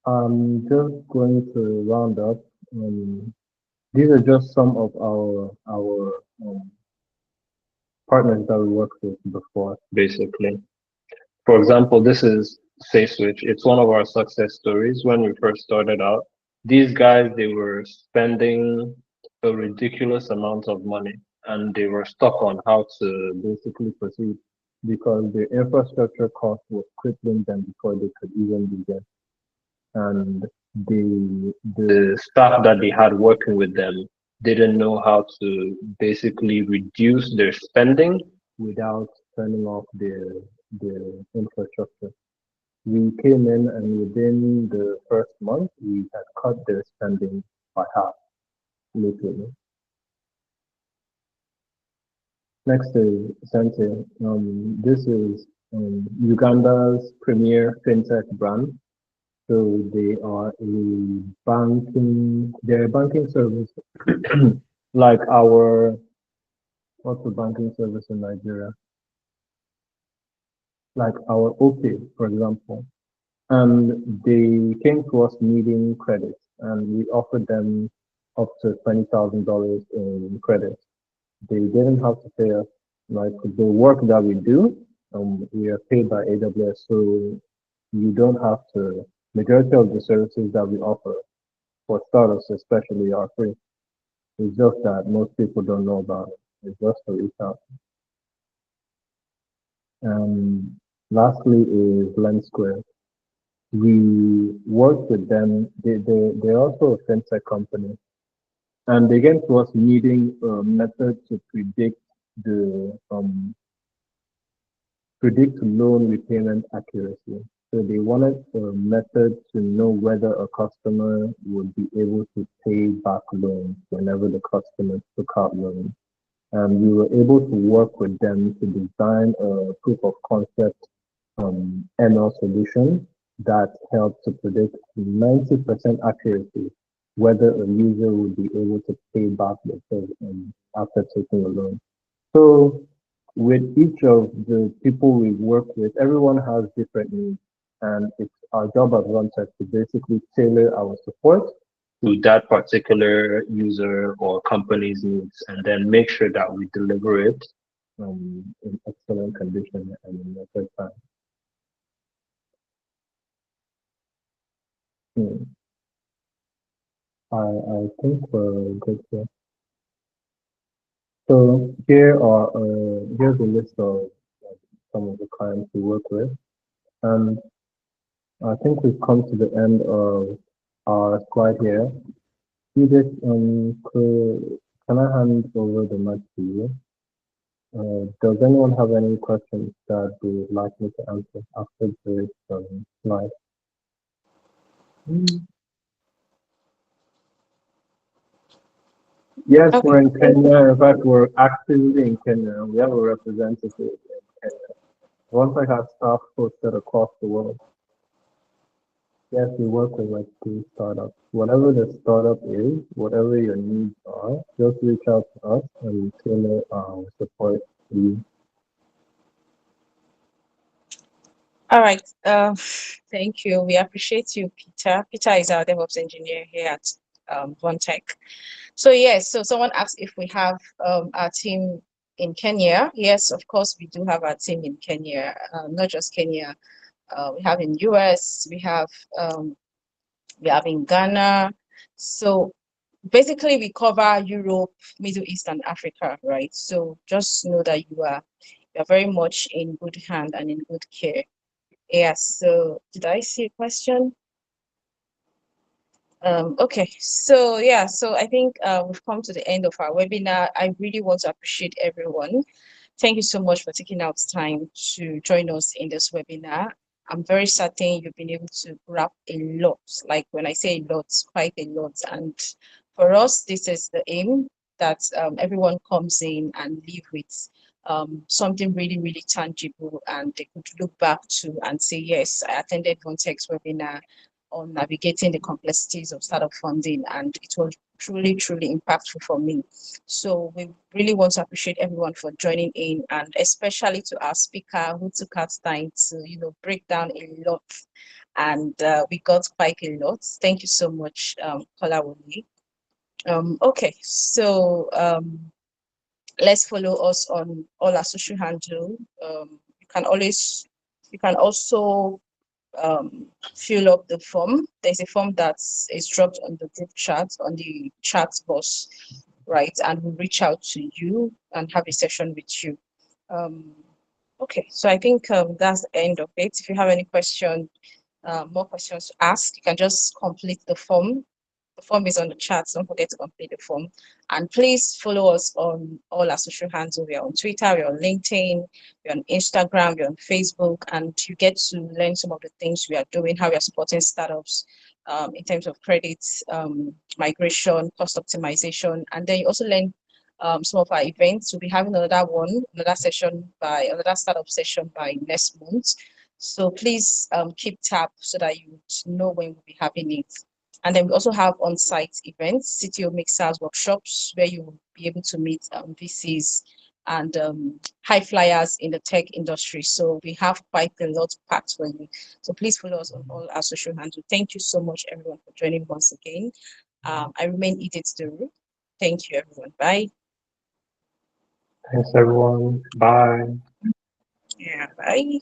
I'm just going to round up. These are just some of our partners that we worked with before, basically. For example, this is SafeSwitch. It's one of our success stories when we first started out. These guys, they were spending a ridiculous amount of money and they were stuck on how to basically proceed because the infrastructure cost was crippling them before they could even begin. And the staff that they had working with them didn't know how to basically reduce their spending without turning off their infrastructure. We came in and within the first month, we had cut their spending by half, literally. Next is Sente. This is Uganda's premier fintech brand. So they're a banking service like what's the banking service in Nigeria? Like our OPay, for example. And they came to us needing credits, and we offered them up to $20,000 in credits. They didn't have to pay us. Like the work that we do, we are paid by AWS, so you don't have to. Majority of the services that we offer for startups, especially, are free. It's just that most people don't know about it. It's just to reach out. And lastly is Lens Square. We work with them. They're also a fintech company, and they came to us needing a method to the predict loan repayment accuracy. So they wanted a method to know whether a customer would be able to pay back loans whenever the customer took out loans. And we were able to work with them to design a proof of concept ML solution that helped to predict 90% accuracy whether a user would be able to pay back the after taking a loan. So with each of the people we work with, everyone has different needs, and it's our job at Vontech to basically tailor our support to that particular user or company's needs, and then make sure that we deliver it in excellent condition and in record time. I think we're good here. So here's a list of some of the clients we work with, and I think we've come to the end of our slide here. Edith, can I hand over the mic to you? Does anyone have any questions that they would like me to answer after this slide? Yes, Okay. we're in Kenya. In fact, we're actively in Kenya. We have a representative in Kenya. Vontech has staff posted across the world. Yes, we work with like 2 startups. Whatever the startup is, whatever your needs are, just reach out to us and we tailor our support to you. All right. Thank you. We appreciate you, Peter. Peter is our DevOps engineer here at Vontech. So yes, so someone asked if we have our team in Kenya. Yes, of course, we do have our team in Kenya. Not just Kenya. We have in US. We have in Ghana. So basically, we cover Europe, Middle East, and Africa, right? So just know that you are very much in good hand and in good care. Yes. So did I see a question? Okay, so yeah, so I think we've come to the end of our webinar. I really want to appreciate everyone. Thank you so much for taking out time to join us in this webinar. I'm very certain you've been able to grab a lot. Like when I say a lot, quite a lot. And for us, this is the aim, that everyone comes in and leave with something really, really tangible, and they could look back to and say, yes, I attended Vontech's webinar on navigating the complexities of startup funding, and it was truly, truly impactful for me. So we really want to appreciate everyone for joining in, and especially to our speaker who took out time to, break down a lot, and we got quite a lot. Thank you so much, Kolawole. Okay, so let's follow us on all our social handle. You can also fill up the form. There's a form that is dropped on the group chat, on the chat box, right? And we'll reach out to you and have a session with you. Okay, so I think that's the end of it. If you have any more questions to ask, you can just complete the form. The form is on the chat. Don't forget to complete the form. And please follow us on all our social handles. We are on Twitter, we're on LinkedIn, we're on Instagram, we're on Facebook, and you get to learn some of the things we are doing, how we are supporting startups in terms of credits, migration, cost optimization, and then you also learn some of our events. We'll be having another startup session by next month. So please keep tab so that you know when we'll be having it. And then we also have on-site events, CTO mixers, workshops, where you will be able to meet VCs and high flyers in the tech industry. So we have quite a lot packed for you. So please follow us on all our social handles. Thank you so much, everyone, for joining once again. I remain Edith Duru. Thank you, everyone. Bye. Thanks, everyone. Bye. Yeah, bye.